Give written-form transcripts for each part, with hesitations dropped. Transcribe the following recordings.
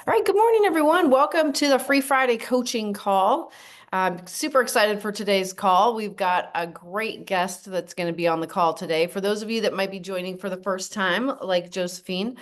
All right, good morning, everyone. Welcome to the Free Friday coaching call. I'm super excited for today's call. We've got a great guest that's going to be on the call today. For those of you that might be joining for the first time, like Josephine,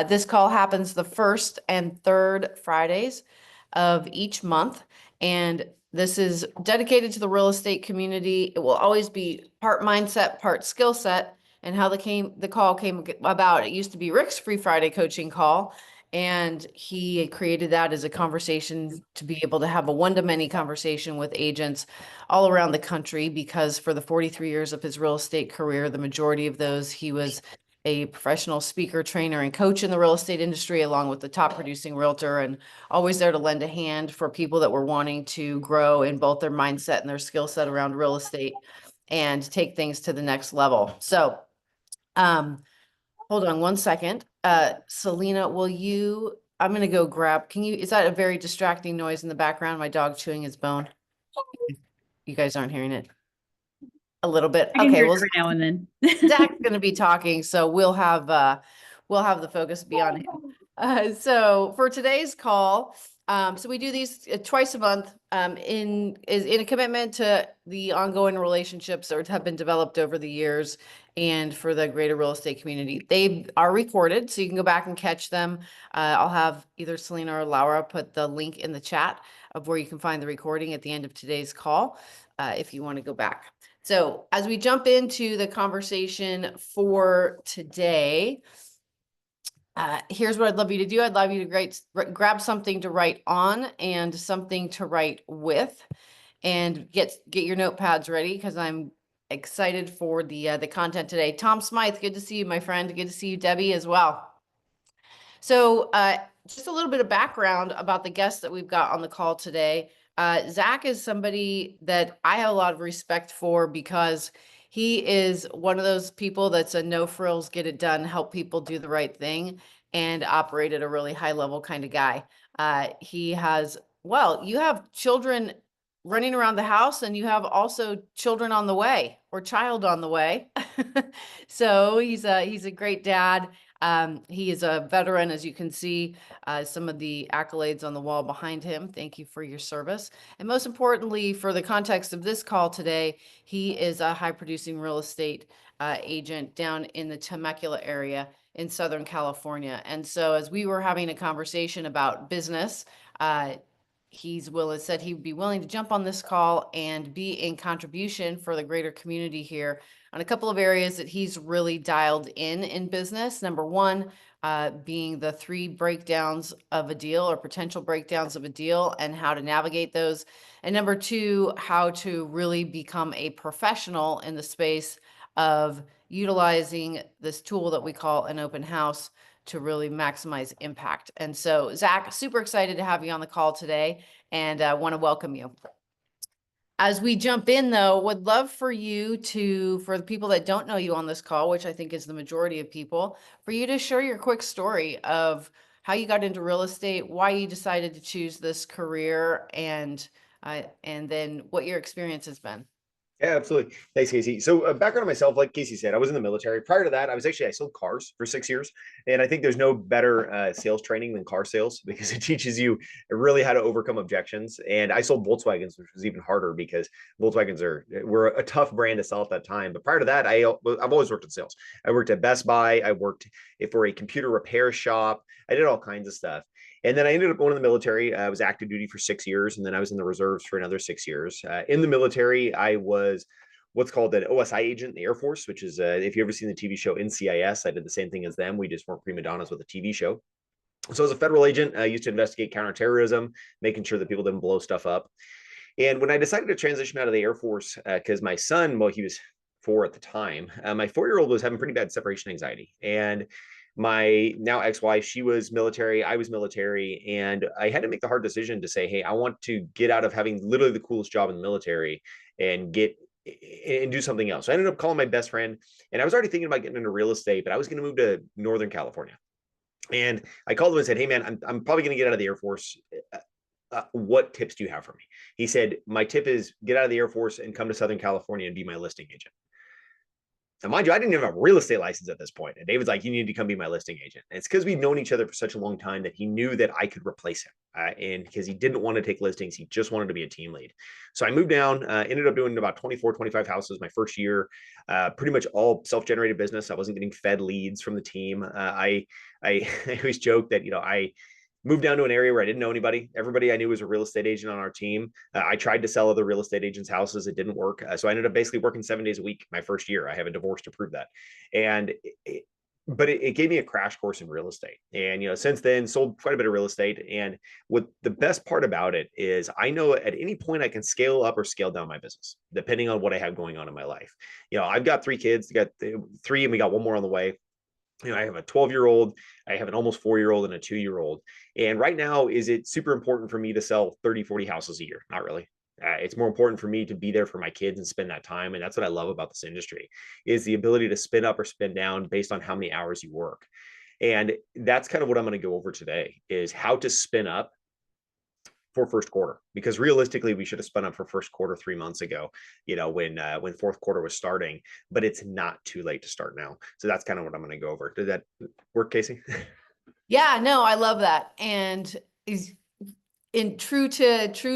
this call happens the first and third Fridays of each month. And this is dedicated to the real estate community. It will always be part mindset, part skill set. And how the call came about. It used to be Rick's Free Friday coaching call. And he created that as a conversation to be able to have a one-to-many conversation with agents all around the country, because for the 43 years of his real estate career, the majority of those, he was a professional speaker, trainer, and coach in the real estate industry, along with the top producing realtor, and always there to lend a hand for people that were wanting to grow in both their mindset and their skill set around real estate and take things to the next level. So, hold on one second. Selena, I'm gonna go grab, is that a very distracting noise in the background? My dog chewing his bone? You guys aren't hearing it? A little bit. I can Okay, hear it well, every now and then. Zach's gonna be talking, so we'll have the focus be on him. So for today's call, so we do these twice a month, in a commitment to the ongoing relationships that have been developed over the years and for the greater real estate community. They are recorded, so you can go back and catch them. I'll have either Selena or Laura put the link in the chat of where you can find the recording at the end of today's call, if you want to go back. So as we jump into the conversation for today, here's what I'd love you to do. I'd love you to grab something to write on and something to write with, and get your notepads ready, because I'm excited for the content today. Tom Smythe, good to see you, my friend. Good to see you, Debbie, as well. So just a little bit of background about the guests that we've got on the call today. Zach is somebody that I have a lot of respect for, because he is one of those people that's a no frills, get it done, help people do the right thing, and operate at a really high level kind of guy. You have children running around the house, and you have also children on the way, or child on the way. So he's a great dad. He is a veteran, as you can see, some of the accolades on the wall behind him. Thank you for your service. And most importantly, for the context of this call today, he is a high producing real estate agent down in the Temecula area in Southern California. And so as we were having a conversation about business, said he would be willing to jump on this call and be in contribution for the greater community here on a couple of areas that he's really dialed in business. Number one, being the 3 breakdowns of a deal, or potential breakdowns of a deal, and how to navigate those. And number 2, how to really become a professional in the space of utilizing this tool that we call an open house to really maximize impact. And so, Zach, super excited to have you on the call today, and want to welcome you. As we jump in, though, would love for you to, for the people that don't know you on this call, which I think is the majority of people, for you to share your quick story of how you got into real estate, why you decided to choose this career, and then what your experience has been. Yeah, absolutely. Thanks, Casey. So, background on myself, like Casey said, I was in the military. Prior to that, I sold cars for 6 years. And I think there's no better sales training than car sales, because it teaches you really how to overcome objections. And I sold Volkswagens, which was even harder, because Volkswagens were a tough brand to sell at that time. But prior to that, I've always worked in sales. I worked at Best Buy. I worked for a computer repair shop. I did all kinds of stuff. And then I ended up going to the military. I was active duty for 6 years, and then I was in the reserves for another 6 years. In the military, I was what's called an OSI agent in the Air Force, which is, if you've ever seen the TV show NCIS, I did the same thing as them. We just weren't prima donnas with a TV show. So as a federal agent, I used to investigate counterterrorism, making sure that people didn't blow stuff up. And when I decided to transition out of the Air Force, because my son, well, he was 4 at the time, my 4-year-old was having pretty bad separation anxiety. And my now ex-wife, she was military, I was military, and I had to make the hard decision to say, hey, I want to get out of having literally the coolest job in the military and do something else. So I ended up calling my best friend, and I was already thinking about getting into real estate, but I was going to move to Northern California. And I called him and said, hey, man, I'm probably going to get out of the Air Force. What tips do you have for me? He said, my tip is get out of the Air Force and come to Southern California and be my listing agent. And mind you, I didn't even have a real estate license at this point. And David's like, you need to come be my listing agent. And it's because we'd known each other for such a long time that he knew that I could replace him. And because he didn't want to take listings, he just wanted to be a team lead. So I moved down, ended up doing about 24, 25 houses my first year, pretty much all self-generated business. I wasn't getting fed leads from the team. I always joke that, I moved down to an area where I didn't know anybody. Everybody I knew was a real estate agent on our team. I tried to sell other real estate agents' houses. It didn't work. So I ended up basically working 7 days a week my first year. I have a divorce to prove that. And but it gave me a crash course in real estate. And, since then sold quite a bit of real estate. And what the best part about it is I know at any point I can scale up or scale down my business, depending on what I have going on in my life. I've got 3 kids, got 3, and we got one more on the way. I have a 12-year-old, I have an almost 4-year-old and a 2-year-old. And right now, is it super important for me to sell 30, 40 houses a year? Not really. It's more important for me to be there for my kids and spend that time. And that's what I love about this industry, is the ability to spin up or spin down based on how many hours you work. And that's kind of what I'm going to go over today, is how to spin up for first quarter, because realistically we should have spun up for first quarter 3 months ago, when fourth quarter was starting, but it's not too late to start now. So that's kind of what I'm going to go over. Did that work, Casey? Yeah, no, I love that. And is in true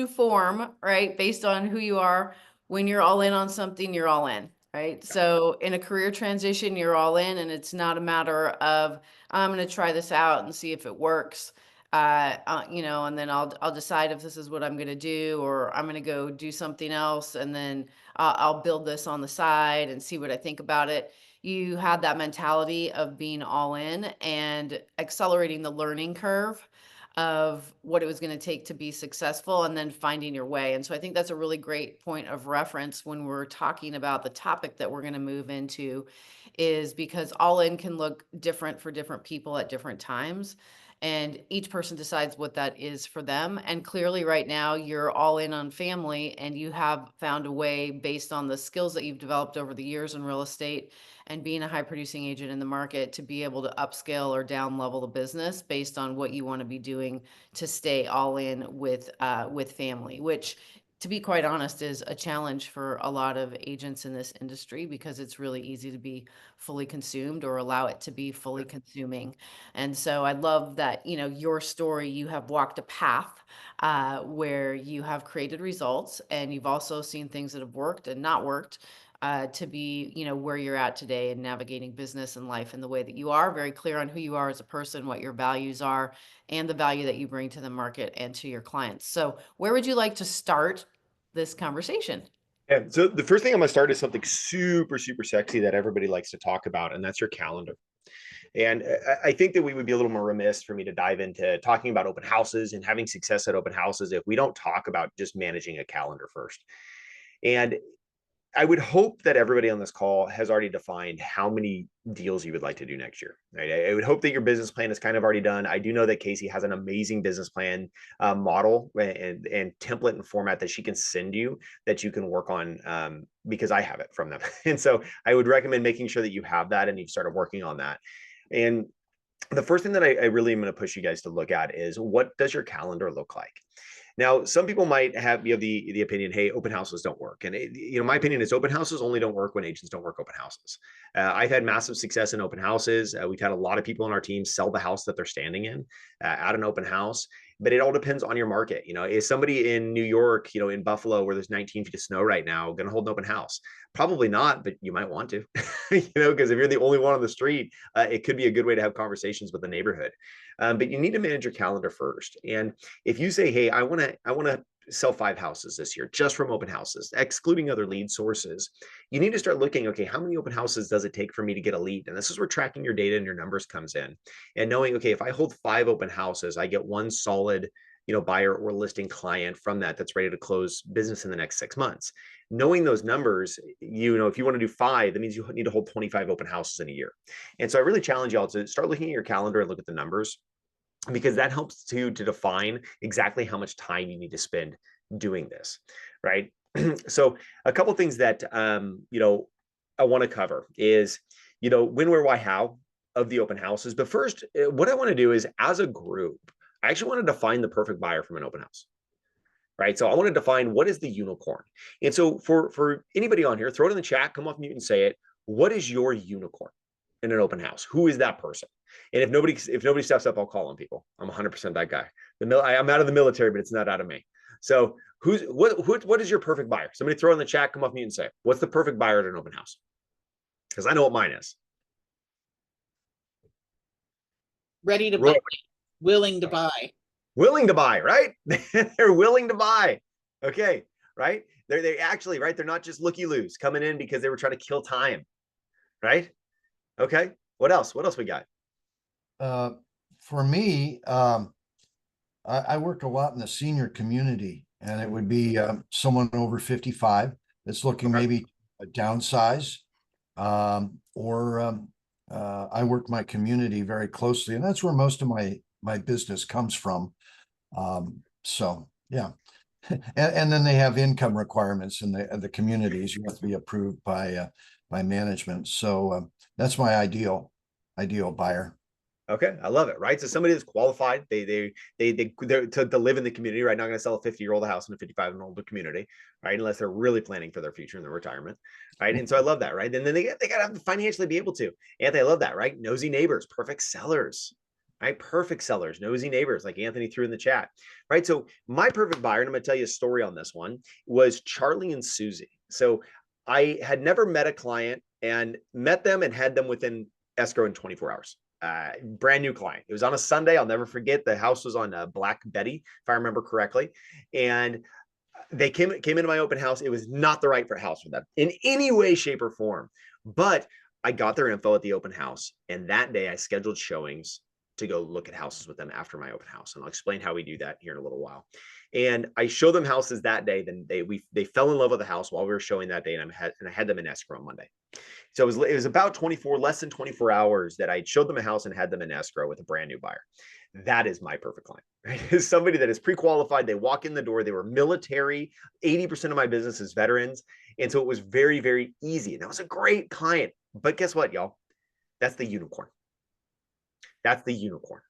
form, right? Based on who you are, when you're all in on something, you're all in, right? So in a career transition, you're all in, and it's not a matter of I'm going to try this out and see if it works. And then I'll decide if this is what I'm going to do, or I'm going to go do something else, and then I'll build this on the side and see what I think about it. You had that mentality of being all in and accelerating the learning curve of what it was going to take to be successful, and then finding your way. And so I think that's a really great point of reference when we're talking about the topic that we're going to move into, is because all in can look different for different people at different times. And each person decides what that is for them. And clearly right now you're all in on family, and you have found a way, based on the skills that you've developed over the years in real estate and being a high producing agent in the market, to be able to upscale or down level the business based on what you want to be doing to stay all in with family, which, to be quite honest, is a challenge for a lot of agents in this industry, because it's really easy to be fully consumed or allow it to be fully consuming. And so I love that, your story, you have walked a path where you have created results, and you've also seen things that have worked and not worked, to be, where you're at today and navigating business and life in the way that you are, very clear on who you are as a person, what your values are, and the value that you bring to the market and to your clients. So where would you like to start this conversation? Yeah. So the first thing I'm going to start is something super, super sexy that everybody likes to talk about, and that's your calendar. And I think that we would be a little more remiss for me to dive into talking about open houses and having success at open houses if we don't talk about just managing a calendar first. And I would hope that everybody on this call has already defined how many deals you would like to do next year. Right? I would hope that your business plan is kind of already done. I do know that Casey has an amazing business plan model and template and format that she can send you that you can work on, because I have it from them. And so I would recommend making sure that you have that and you've started working on that. And the first thing that I really am going to push you guys to look at is, what does your calendar look like? Now, some people might have the opinion, hey, open houses don't work. And my opinion is open houses only don't work when agents don't work open houses. I've had massive success in open houses. We've had a lot of people on our team sell the house that they're standing in at an open house. But it all depends on your market. Is somebody in New York, in Buffalo, where there's 19 feet of snow right now, going to hold an open house? Probably not, but you might want to, because if you're the only one on the street, it could be a good way to have conversations with the neighborhood. But you need to manage your calendar first. And if you say, hey, I want to sell 5 houses this year just from open houses, excluding other lead sources, you need to start looking, okay, how many open houses does it take for me to get a lead? And this is where tracking your data and your numbers comes in, and knowing, okay, if I hold 5 open houses, I get one solid buyer or listing client from that's ready to close business in the next 6 months. Knowing those numbers, if you want to do 5, that means you need to hold 25 open houses in a year. And so I really challenge y'all to start looking at your calendar and look at the numbers, because that helps to define exactly how much time you need to spend doing this, right? So a couple things that I want to cover is when, where, why, how of the open houses. But first, what I want to do is, as a group, I actually want to define the perfect buyer from an open house. Right. So I want to define, what is the unicorn. And so for anybody on here, throw it in the chat, come off mute and say it. what is your unicorn in an open house? Who is that person? And if nobody steps up, I'll call on people. I'm 100% that guy. I'm out of the military, but it's not out of me. So what is your perfect buyer? Somebody throw in the chat, come off mute and say, what's the perfect buyer at an open house? Because I know what mine is. Ready to Roy, buy, willing to buy. willing to buy, right? They're willing to buy. Okay, right? They actually, right? They're not just looky-loos coming in because they were trying to kill time, right? Okay. What else? What else we got? For me, I work a lot in the senior community, and it would be someone over 55 that's looking maybe a downsize, or I work my community very closely, and that's where most of my business comes from. So yeah, and then they have income requirements in the communities. You have to be approved by management. So that's my ideal buyer. Okay, I love it. Right, so somebody that's qualified, they're to live in the community, right? Not going to sell a 50-year-old house in a 55-year-old community, right? Unless they're really planning for their future and their retirement, right? And so I love that, right? And then they got to financially be able to. Anthony, I love that, right? Nosy neighbors, perfect sellers, right? Perfect sellers, nosy neighbors, like Anthony threw in the chat, right? So my perfect buyer, and I'm going to tell you a story on this one, was Charlie and Susie. So I had never met a client and met them and had them within escrow in 24 hours. Brand new client. It was on a Sunday. I'll never forget. The house was on Black Betty, if I remember correctly. And they came into my open house. It was not the right house for them in any way, shape, or form. But I got their info at the open house. And that day I scheduled showings to go look at houses with them after my open house. And I'll explain how we do that here in a little while. And I showed them houses that day. Then they fell in love with the house while we were showing that day. And I had them in escrow on Monday. So it was about less than 24 hours that I showed them a house and had them in escrow with a brand new buyer. That is my perfect client, right? Is somebody that is pre-qualified. They walk in the door. They were military. 80% of my business is veterans. And so it was very, very easy. And that was a great client. But guess what, y'all? That's the unicorn. That's the unicorn,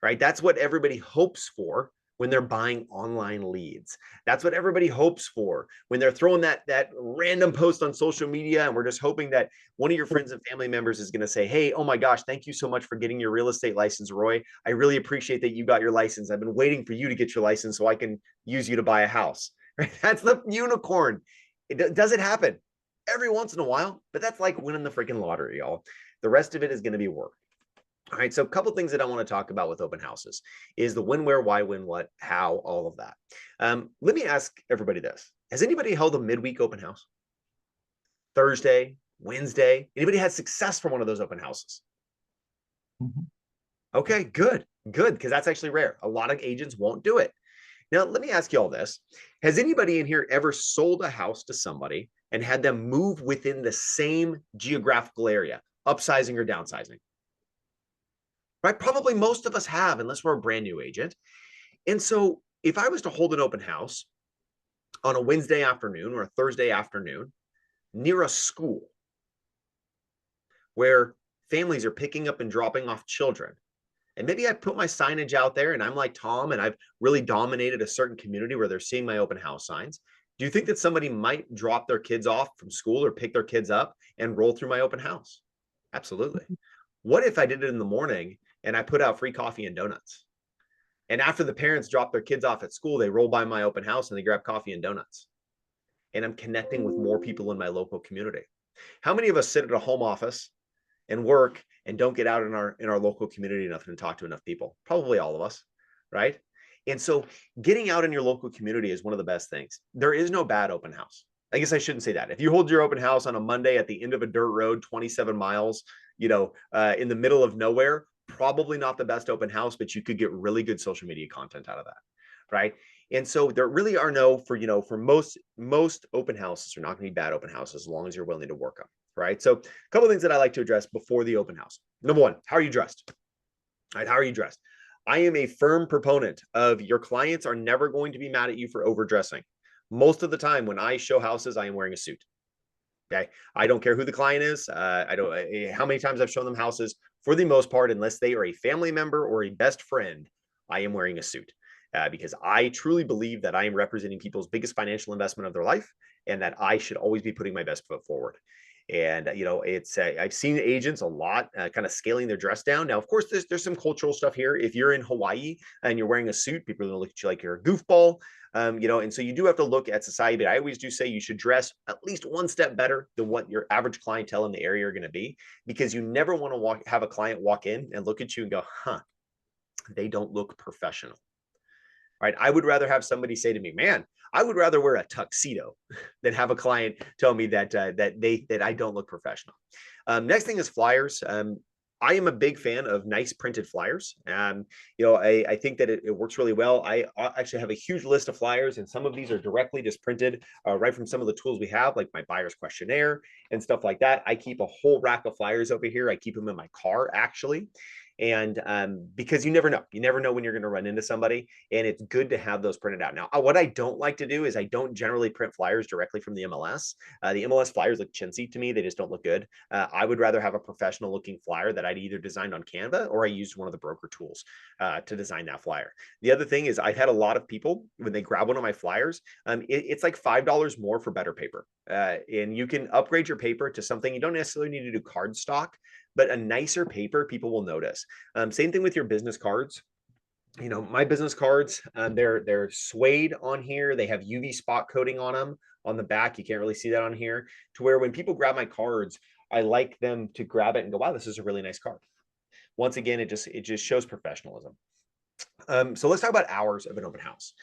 right? That's what everybody hopes for when they're buying online leads. That's what everybody hopes for when they're throwing that random post on social media, and we're just hoping that one of your friends and family members is going to say, hey, oh my gosh, thank you so much for getting your real estate license, Roy. I really appreciate that you got your license. I've been waiting for you to get your license so I can use you to buy a house. Right? That's the unicorn. Does it happen every once in a while? But that's like winning the freaking lottery, y'all. The rest of it is going to be work. All right, so a couple of things that I want to talk about with open houses is the when, where, why, when, what, how, all of that. Let me ask everybody this. Has anybody held a midweek open house? Thursday, Wednesday? Anybody had success from one of those open houses? Mm-hmm. Okay, good, because that's actually rare. A lot of agents won't do it. Now, let me ask you all this. Has anybody in here ever sold a house to somebody and had them move within the same geographical area, upsizing or downsizing? Right? Probably most of us have, unless we're a brand new agent. And so if I was to hold an open house on a Wednesday afternoon or a Thursday afternoon near a school where families are picking up and dropping off children, and maybe I put my signage out there and I'm like Tom and I've really dominated a certain community where they're seeing my open house signs, do you think that somebody might drop their kids off from school or pick their kids up and roll through my open house? Absolutely. What if I did it in the morning and I put out free coffee and donuts? And after the parents drop their kids off at school, they roll by my open house and they grab coffee and donuts. And I'm connecting with more people in my local community. How many of us sit at a home office and work and don't get out in our local community enough and talk to enough people? Probably all of us, right? And so getting out in your local community is one of the best things. There is no bad open house. I guess I shouldn't say that. If you hold your open house on a Monday at the end of a dirt road, 27 miles, in the middle of nowhere, probably not the best open house, but you could get really good social media content out of that, right? And so there really are for most open houses are not going to be bad open houses as long as you're willing to work them, right? So a couple of things that I like to address before the open house. Number one, how are you dressed? All right, how are you dressed? I am a firm proponent of your clients are never going to be mad at you for overdressing. Most of the time when I show houses, I am wearing a suit. Okay. I don't care who the client is. I don't how many times I've shown them houses. For the most part, unless they are a family member or a best friend, I am wearing a suit because I truly believe that I am representing people's biggest financial investment of their life and that I should always be putting my best foot forward. And, it's, I've seen agents a lot kind of scaling their dress down. Now, of course, there's some cultural stuff here. If you're in Hawaii and you're wearing a suit, people are going to look at you like you're a goofball. And so you do have to look at society, but I always do say you should dress at least one step better than what your average clientele in the area are going to be, because you never want to have a client walk in and look at you and go, huh, they don't look professional. Right? I would rather have somebody say to me, man, I would rather wear a tuxedo than have a client tell me that that I don't look professional. Next thing is flyers. I am a big fan of nice printed flyers. I think that it works really well. I actually have a huge list of flyers, and some of these are directly just printed right from some of the tools we have, like my buyer's questionnaire and stuff like that. I keep a whole rack of flyers over here. I keep them in my car, actually. And because you never know when you're going to run into somebody, and it's good to have those printed out. Now, what I don't like to do is I don't generally print flyers directly from the MLS. The MLS flyers look chintzy to me. They just don't look good. I would rather have a professional looking flyer that I'd either designed on Canva or I used one of the broker tools to design that flyer. The other thing is I've had a lot of people, when they grab one of my flyers, it's like $5 more for better paper. And you can upgrade your paper to something. You don't necessarily need to do cardstock, but a nicer paper people will notice. Same thing with your business cards. My business cards, they're suede on here. They have UV spot coating on them on the back. You can't really see that on here, to where when people grab my cards, I like them to grab it and go, wow, this is a really nice card. Once again, it just shows professionalism. So let's talk about hours of an open house.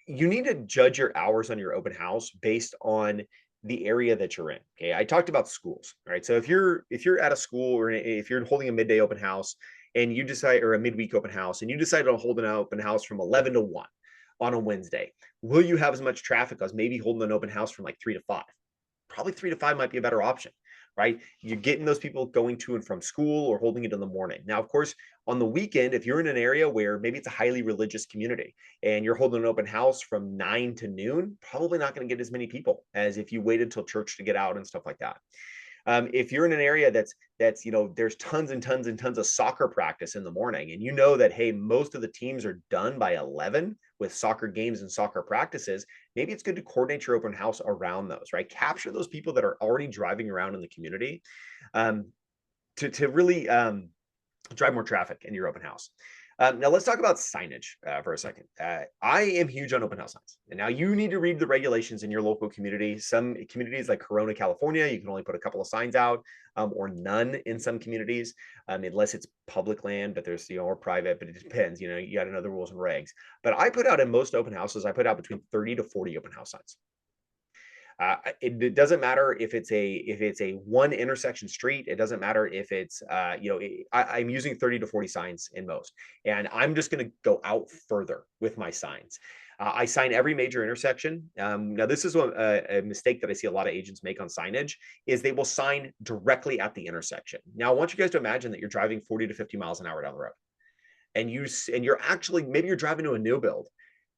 You need to judge your hours on your open house based on the area that you're in. Okay. I talked about schools. All right. So if you're at a school, or if you're holding a midday open house and you decide, or a midweek open house, and you decide to hold an open house from 11 to 1 on a Wednesday, will you have as much traffic as maybe holding an open house from like 3 to 5? Probably 3 to 5 might be a better option, right? You're getting those people going to and from school or holding it in the morning. Now, of course, on the weekend, if you're in an area where maybe it's a highly religious community and you're holding an open house from 9 to noon, probably not going to get as many people as if you waited till church to get out and stuff like that. If you're in an area that's there's tons and tons and tons of soccer practice in the morning, and that, hey, most of the teams are done by 11 with soccer games and soccer practices, maybe it's good to coordinate your open house around those, right? Capture those people that are already driving around in the community to really drive more traffic in your open house. Now let's talk about signage for a second. I am huge on open house signs. And now you need to read the regulations in your local community. Some communities like Corona, California, you can only put a couple of signs out, or none in some communities, unless it's public land, but there's, or private, but it depends, you got to know the rules and regs. But I put out, in most open houses, I put out between 30 to 40 open house signs. It doesn't matter if it's a one intersection street. It doesn't matter if it's I'm using 30 to 40 signs in most, and I'm just going to go out further with my signs. I sign every major intersection. Now, this is a mistake that I see a lot of agents make on signage, is they will sign directly at the intersection. Now, I want you guys to imagine that you're driving 40 to 50 miles an hour down the road, and you're actually, maybe you're driving to a new build,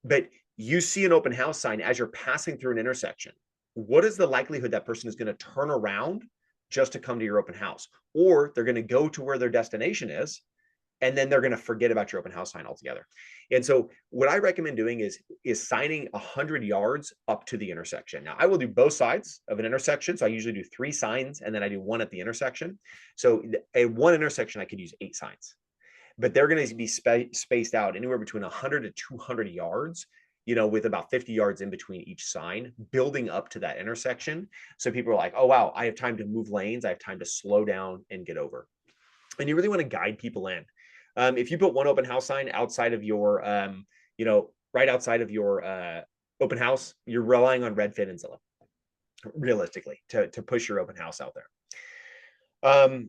but you see an open house sign as you're passing through an intersection. What is the likelihood that person is going to turn around just to come to your open house? Or they're going to go to where their destination is, and then they're going to forget about your open house sign altogether. And so what I recommend doing is signing 100 yards up to the intersection. Now, I will do both sides of an intersection. So I usually do 3 signs, and then I do 1 at the intersection. So at one intersection, I could use 8 signs, but they're going to be spaced out anywhere between 100 to 200 yards, with about 50 yards in between each sign, building up to that intersection. So people are like, oh, wow, I have time to move lanes. I have time to slow down and get over. And you really want to guide people in. If you put one open house sign outside of your, right outside of your open house, you're relying on Redfin and Zillow, realistically, to push your open house out there.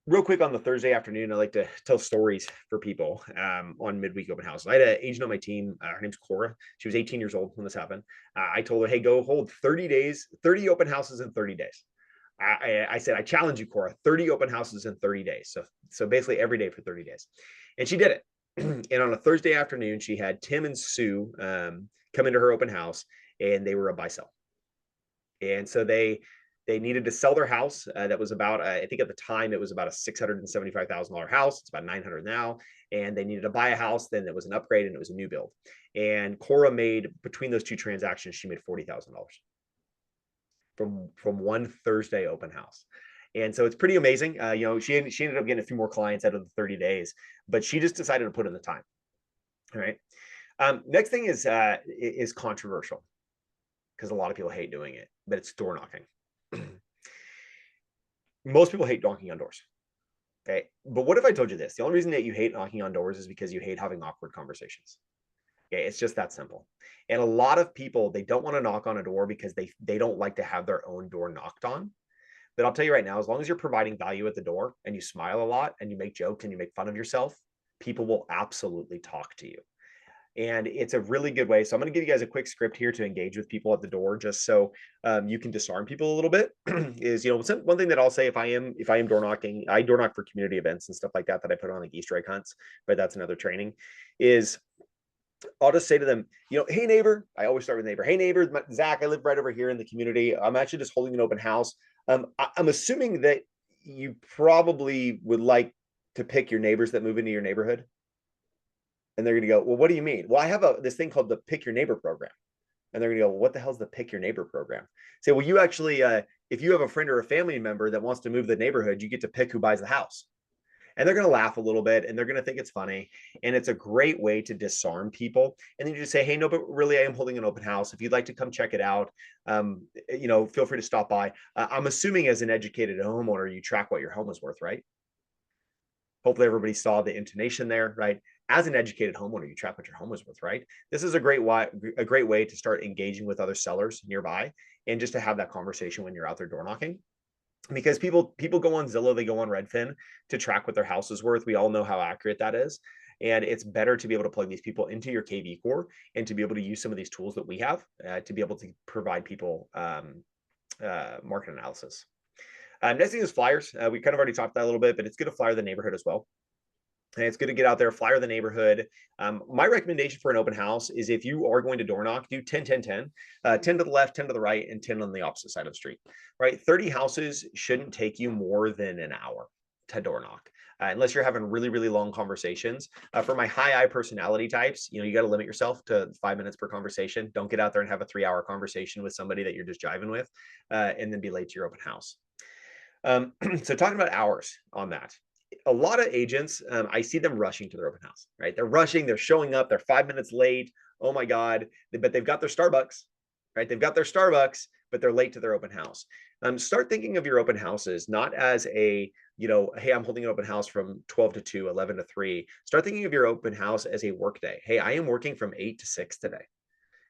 Real quick, on the Thursday afternoon, I like to tell stories for people on midweek open houses. I had an agent on my team. Her name's Cora. She was 18 years old when this happened. I told her, hey, go hold 30 days, 30 open houses in 30 days. I said, I challenge you, Cora, 30 open houses in 30 days. So basically every day for 30 days. And she did it. And on a Thursday afternoon, she had Tim and Sue come into her open house, and they were a buy-sell. And so they needed to sell their house. That was about, I think at the time, it was about a $675,000 house. It's about 900 now. And they needed to buy a house. Then it was an upgrade, and it was a new build. And Cora made, between those two transactions, she made $40,000. from one Thursday open house. And so it's pretty amazing. She ended up getting a few more clients out of the 30 days, but she just decided to put in the time. All right. Next thing is controversial because a lot of people hate doing it, but it's door knocking. Most people hate knocking on doors. Okay. But what if I told you this? The only reason that you hate knocking on doors is because you hate having awkward conversations. Okay. It's just that simple. And a lot of people, they don't want to knock on a door because they don't like to have their own door knocked on. But I'll tell you right now, as long as you're providing value at the door and you smile a lot and you make jokes and you make fun of yourself, people will absolutely talk to you. And it's a really good way. So I'm going to give you guys a quick script here to engage with people at the door, just so you can disarm people a little bit. Is one thing that I'll say if I am door knocking, I door knock for community events and stuff like that I put on like Easter egg hunts, but that's another training. Is I'll just say to them, hey neighbor. I always start with neighbor. Hey neighbor, Zach, I live right over here in the community. I'm actually just holding an open house. I'm assuming that you probably would like to pick your neighbors that move into your neighborhood. And they're going to go, well, what do you mean? Well, I have this thing called the Pick Your Neighbor program. And they're going to go, well, what the hell's the Pick Your Neighbor program? Say, well, you actually, if you have a friend or a family member that wants to move to the neighborhood, you get to pick who buys the house. And they're going to laugh a little bit and they're going to think it's funny. And it's a great way to disarm people. And then you just say, hey, no, but really, I am holding an open house. If you'd like to come check it out, feel free to stop by. I'm assuming as an educated homeowner, you track what your home is worth, right? Hopefully everybody saw the intonation there, right? As an educated homeowner, you track what your home is worth, right? This is a great way to start engaging with other sellers nearby and just to have that conversation when you're out there door knocking. Because people go on Zillow, they go on Redfin to track what their house is worth. We all know how accurate that is. And it's better to be able to plug these people into your KV core and to be able to use some of these tools that we have to be able to provide people market analysis. Next thing is flyers. We kind of already talked that a little bit, but it's good to flyer the neighborhood as well. And it's good to get out there, flyer the neighborhood. My recommendation for an open house is if you are going to door knock, do 10, 10, 10, 10 to the left, 10 to the right, and 10 on the opposite side of the street, right? 30 houses shouldn't take you more than an hour to door knock. Unless you're having really, really long conversations. For my high I personality types, you got to limit yourself to 5 minutes per conversation. Don't get out there and have a 3-hour conversation with somebody that you're just jiving with and then be late to your open house. So talking about hours on that, a lot of agents, I see them rushing to their open house, right? They're rushing, they're showing up, they're 5 minutes late. Oh my God. But they've got their Starbucks, right? They've got their Starbucks, but they're late to their open house. Start thinking of your open houses, not as a, hey, I'm holding an open house from 12 to 2, 11 to 3. Start thinking of your open house as a work day. Hey, I am working from 8 to 6 today.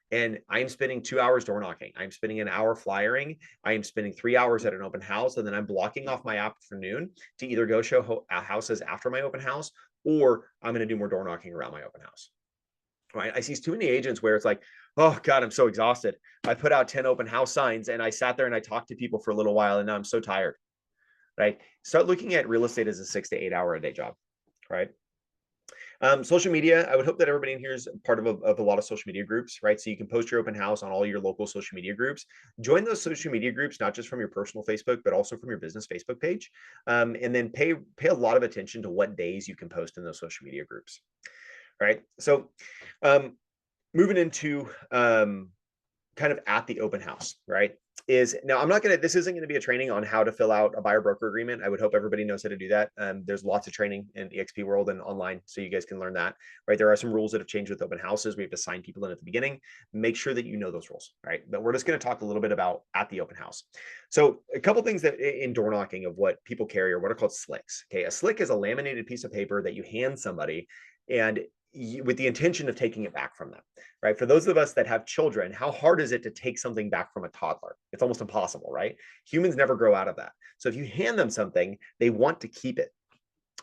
And I'm spending 2 hours door knocking. I'm spending an hour flyering. I am spending 3 hours at an open house. And then I'm blocking off my afternoon to either go show houses after my open house, or I'm going to do more door knocking around my open house. Right. I see too many agents where it's like, oh God, I'm so exhausted. I put out 10 open house signs and I sat there and I talked to people for a little while and now I'm so tired. Right. Start looking at real estate as a 6 to 8 hour a day job. Right. Social media, I would hope that everybody in here is part of a lot of social media groups, right? So you can post your open house on all your local social media groups. Join those social media groups, not just from your personal Facebook, but also from your business Facebook page. And then pay a lot of attention to what days you can post in those social media groups, right? So moving into kind of at the open house, right? Now this isn't going to be a training on how to fill out a buyer broker agreement. I would hope everybody knows how to do that. There's lots of training in EXP world and online, so you guys can learn that, right? There are some rules that have changed with open houses. We have to sign people in at the beginning. Make sure that you know those rules, right? But we're just going to talk a little bit about at the open house. So a couple things that in door knocking of what people carry are what are called slicks. Okay, a slick is a laminated piece of paper that you hand somebody and with the intention of taking it back from them, right? For those of us that have children, how hard is it to take something back from a toddler? It's almost impossible, right? Humans never grow out of that. So if you hand them something, they want to keep it.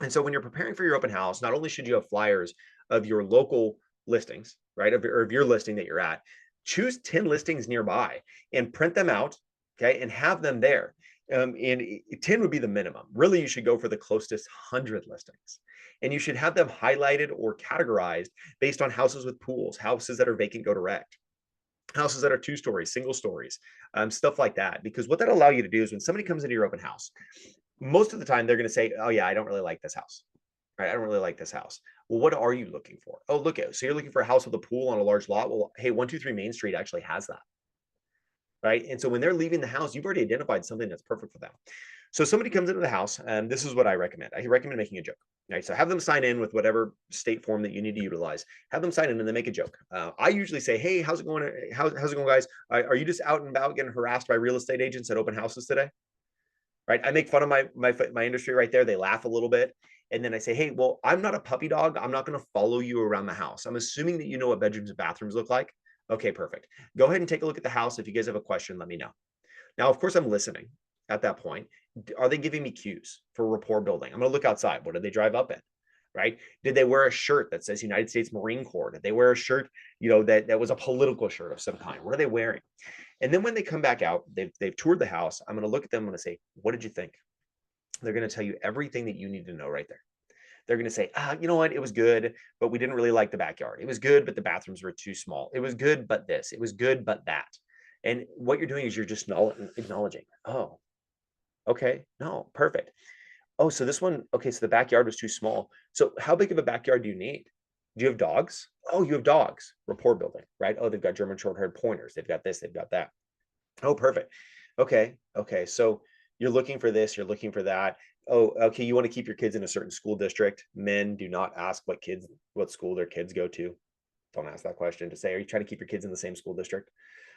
And so when you're preparing for your open house, not only should you have flyers of your local listings, right? Of your listing that you're at, choose 10 listings nearby and print them out, okay? And have them there. And 10 would be the minimum. Really, you should go for the closest 100 listings. And you should have them highlighted or categorized based on houses with pools, houses that are vacant, go direct, houses that are 2 stories, single stories, stuff like that. Because what that allow you to do is when somebody comes into your open house, most of the time they're going to say, oh yeah, I don't really like this house. Right? I don't really like this house. Well, what are you looking for? Oh, look at, so you're looking for a house with a pool on a large lot. Well, hey, 123 Main Street actually has that. right? And so when they're leaving the house, you've already identified something that's perfect for them. So somebody comes into the house, and this is what I recommend. I recommend making a joke. Right, so have them sign in with whatever state form that you need to utilize. Have them sign in and then make a joke. I usually say, "Hey, how's it going? How's it going, guys? Are you just out and about getting harassed by real estate agents at open houses today?" Right? I make fun of my industry right there. They laugh a little bit, and then I say, "Hey, well, I'm not a puppy dog. I'm not going to follow you around the house. I'm assuming that you know what bedrooms and bathrooms look like. Okay, perfect. Go ahead and take a look at the house. If you guys have a question, let me know." Now, of course, I'm listening at that point. Are they giving me cues for rapport building? I'm going to look outside. What did they drive up in? Right? Did they wear a shirt that says United States Marine Corps? Did they wear a shirt, that was a political shirt of some kind? What are they wearing? And then when they come back out, they've toured the house. I'm going to look at them. I'm going to say, "What did you think?" They're going to tell you everything that you need to know right there. They're going to say, "You know what? It was good, but we didn't really like the backyard. It was good, but the bathrooms were too small. It was good, but this. It was good, but that." And what you're doing is you're just acknowledging, "Oh, okay, no, perfect. Oh, so this one, okay, so the backyard was too small. So how big of a backyard do you need? Do you have dogs? Oh, you have dogs." Rapport building, right? Oh, they've got German short-haired pointers. They've got this, they've got that. Oh, perfect. Okay, okay. So you're looking for this, you're looking for that. Oh, okay, you want to keep your kids in a certain school district. Men, do not ask what school their kids go to. Don't ask that question. To say, are you trying to keep your kids in the same school district?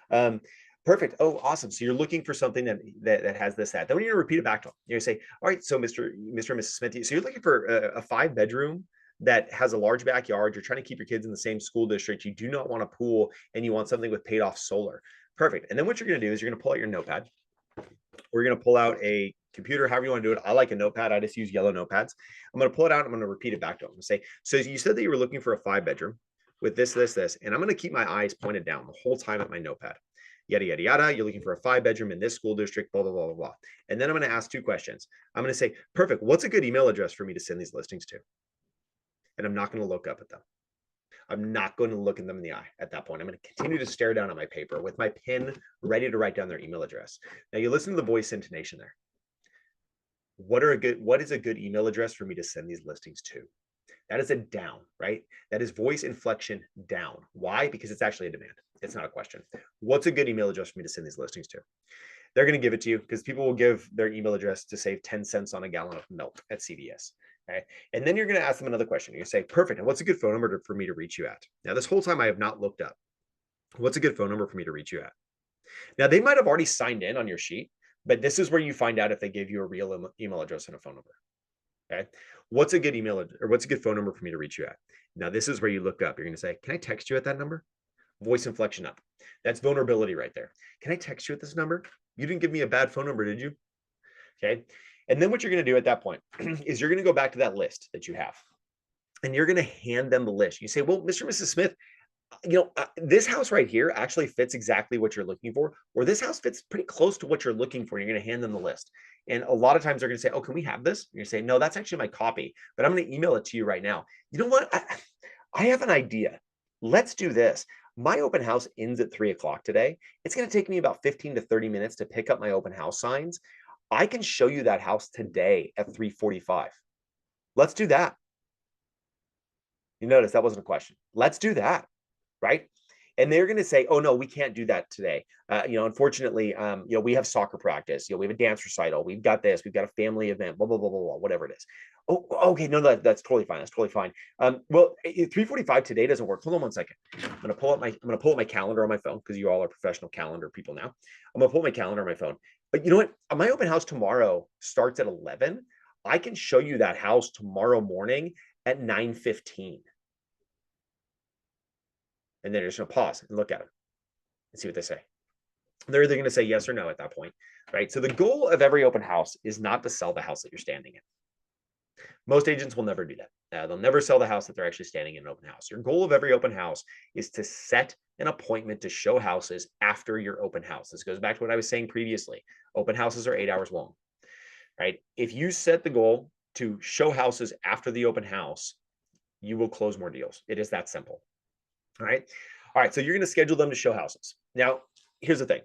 Um, Perfect. Oh, awesome. So you're looking for something that has this, that. Then you're gonna repeat it back to them. You're gonna say, "All right, so Mr. and Mrs. Smith, so you're looking for a 5-bedroom that has a large backyard. You're trying to keep your kids in the same school district. You do not want a pool, and you want something with paid off solar. Perfect." And then what you're gonna do is you're gonna pull out your notepad, or you're gonna pull out a computer, however you want to do it. I like a notepad. I just use yellow notepads. I'm gonna pull it out. I'm gonna repeat it back to them and say, "So you said that you were looking for a 5-bedroom with this, this, this," and I'm gonna keep my eyes pointed down the whole time at my notepad. Yada, yada, yada. You're looking for a 5-bedroom in this school district, blah, blah, blah, blah, blah. And then I'm going to ask 2 questions. I'm going to say, "Perfect. What's a good email address for me to send these listings to?" And I'm not going to look up at them. I'm not going to look at them in the eye at that point. I'm going to continue to stare down at my paper with my pen ready to write down their email address. Now you listen to the voice intonation there. What is a good email address for me to send these listings to? That is a down, right? That is voice inflection down. Why? Because it's actually a demand. It's not a question. What's a good email address for me to send these listings to? They're going to give it to you because people will give their email address to save 10 cents on a gallon of milk at CVS. Okay. And then you're going to ask them another question. You're going to say, "Perfect. And what's a good phone number for me to reach you at?" Now, this whole time I have not looked up. What's a good phone number for me to reach you at? Now, they might have already signed in on your sheet, but this is where you find out if they gave you a real email address and a phone number. Okay. What's a good what's a good phone number for me to reach you at? Now, this is where you look up. You're going to say, "Can I text you at that number?" Voice inflection up. That's vulnerability right there. "Can I text you at this number? You didn't give me a bad phone number, did you?" Okay. And then what you're going to do at that point is you're going to go back to that list that you have, and you're going to hand them the list. You say, "Well, Mr. and Mrs. Smith, this house right here actually fits exactly what you're looking for, or this house fits pretty close to what you're looking for." You're going to hand them the list. And a lot of times they're going to say, "Oh, can we have this?" You're going to say, "No, that's actually my copy, but I'm going to email it to you right now." You know what? I have an idea. Let's do this. My open house ends at 3 o'clock today. It's going to take me about 15 to 30 minutes to pick up my open house signs. I can show you that house today at 3:45. Let's do that. You notice that wasn't a question. Let's do that. Right? And they're going to say, "Oh no, we can't do that today. Unfortunately, we have soccer practice. We have a dance recital. We've got this. We've got a family event. Blah blah blah blah blah. Whatever it is." Oh, okay, no, that's totally fine. That's totally fine. Well, 3:45 today doesn't work. Hold on one second. I'm gonna pull up my calendar on my phone because you all are professional calendar people now. I'm gonna pull up my calendar on my phone. But you know what? My open house tomorrow starts at 11. I can show you that house tomorrow morning at 9:15. And then you're just going to pause and look at them and see what they say. They're either going to say yes or no at that point, right? So the goal of every open house is not to sell the house that you're standing in. Most agents will never do that. They'll never sell the house that they're actually standing in an open house. Your goal of every open house is to set an appointment to show houses after your open house. This goes back to what I was saying previously. Open houses are 8 hours long, right? If you set the goal to show houses after the open house, you will close more deals. It is that simple. All right. So you're going to schedule them to show houses. Now, here's the thing.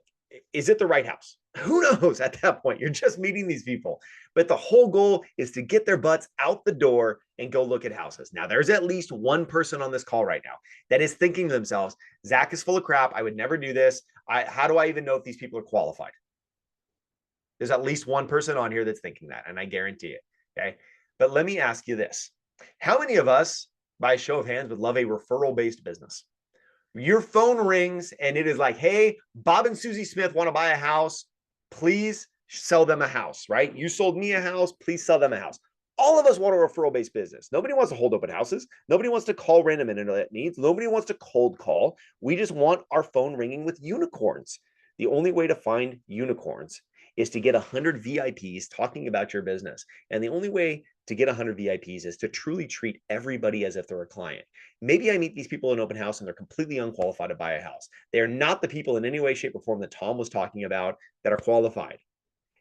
Is it the right house? Who knows at that point? You're just meeting these people. But the whole goal is to get their butts out the door and go look at houses. Now, there's at least one person on this call right now that is thinking to themselves, "Zach is full of crap. I would never do this. How do I even know if these people are qualified? There's at least one person on here that's thinking that, and I guarantee it. Okay. But let me ask you this. How many of us, by a show of hands, would love a referral-based business? Your phone rings and it is like, hey, Bob and Susie Smith want to buy a house. Please sell them a house, right? You sold me a house. Please sell them a house. All of us want a referral-based business. Nobody wants to hold open houses. Nobody wants to call random internet needs. Nobody wants to cold call. We just want our phone ringing with unicorns. The only way to find unicorns is to get 100 VIPs talking about your business. And the only way to get 100 VIPs is to truly treat everybody as if they're a client. Maybe I meet these people in open house and they're completely unqualified to buy a house. They are not the people in any way, shape, or form that Tom was talking about that are qualified.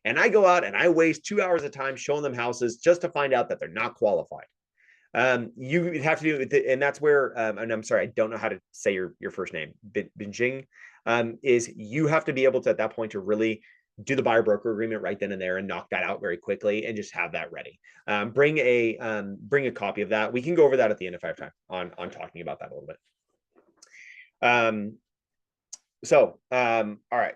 And I go out and I waste 2 hours of time showing them houses just to find out that they're not qualified. You have to do it, and that's where, and I'm sorry, I don't know how to say your first name, Binjing, is you have to be able to, at that point, to really do the buyer broker agreement right then and there and knock that out very quickly and just have that ready. Bring a copy of that. We can go over that at the end if I have time on talking about that a little bit. All right.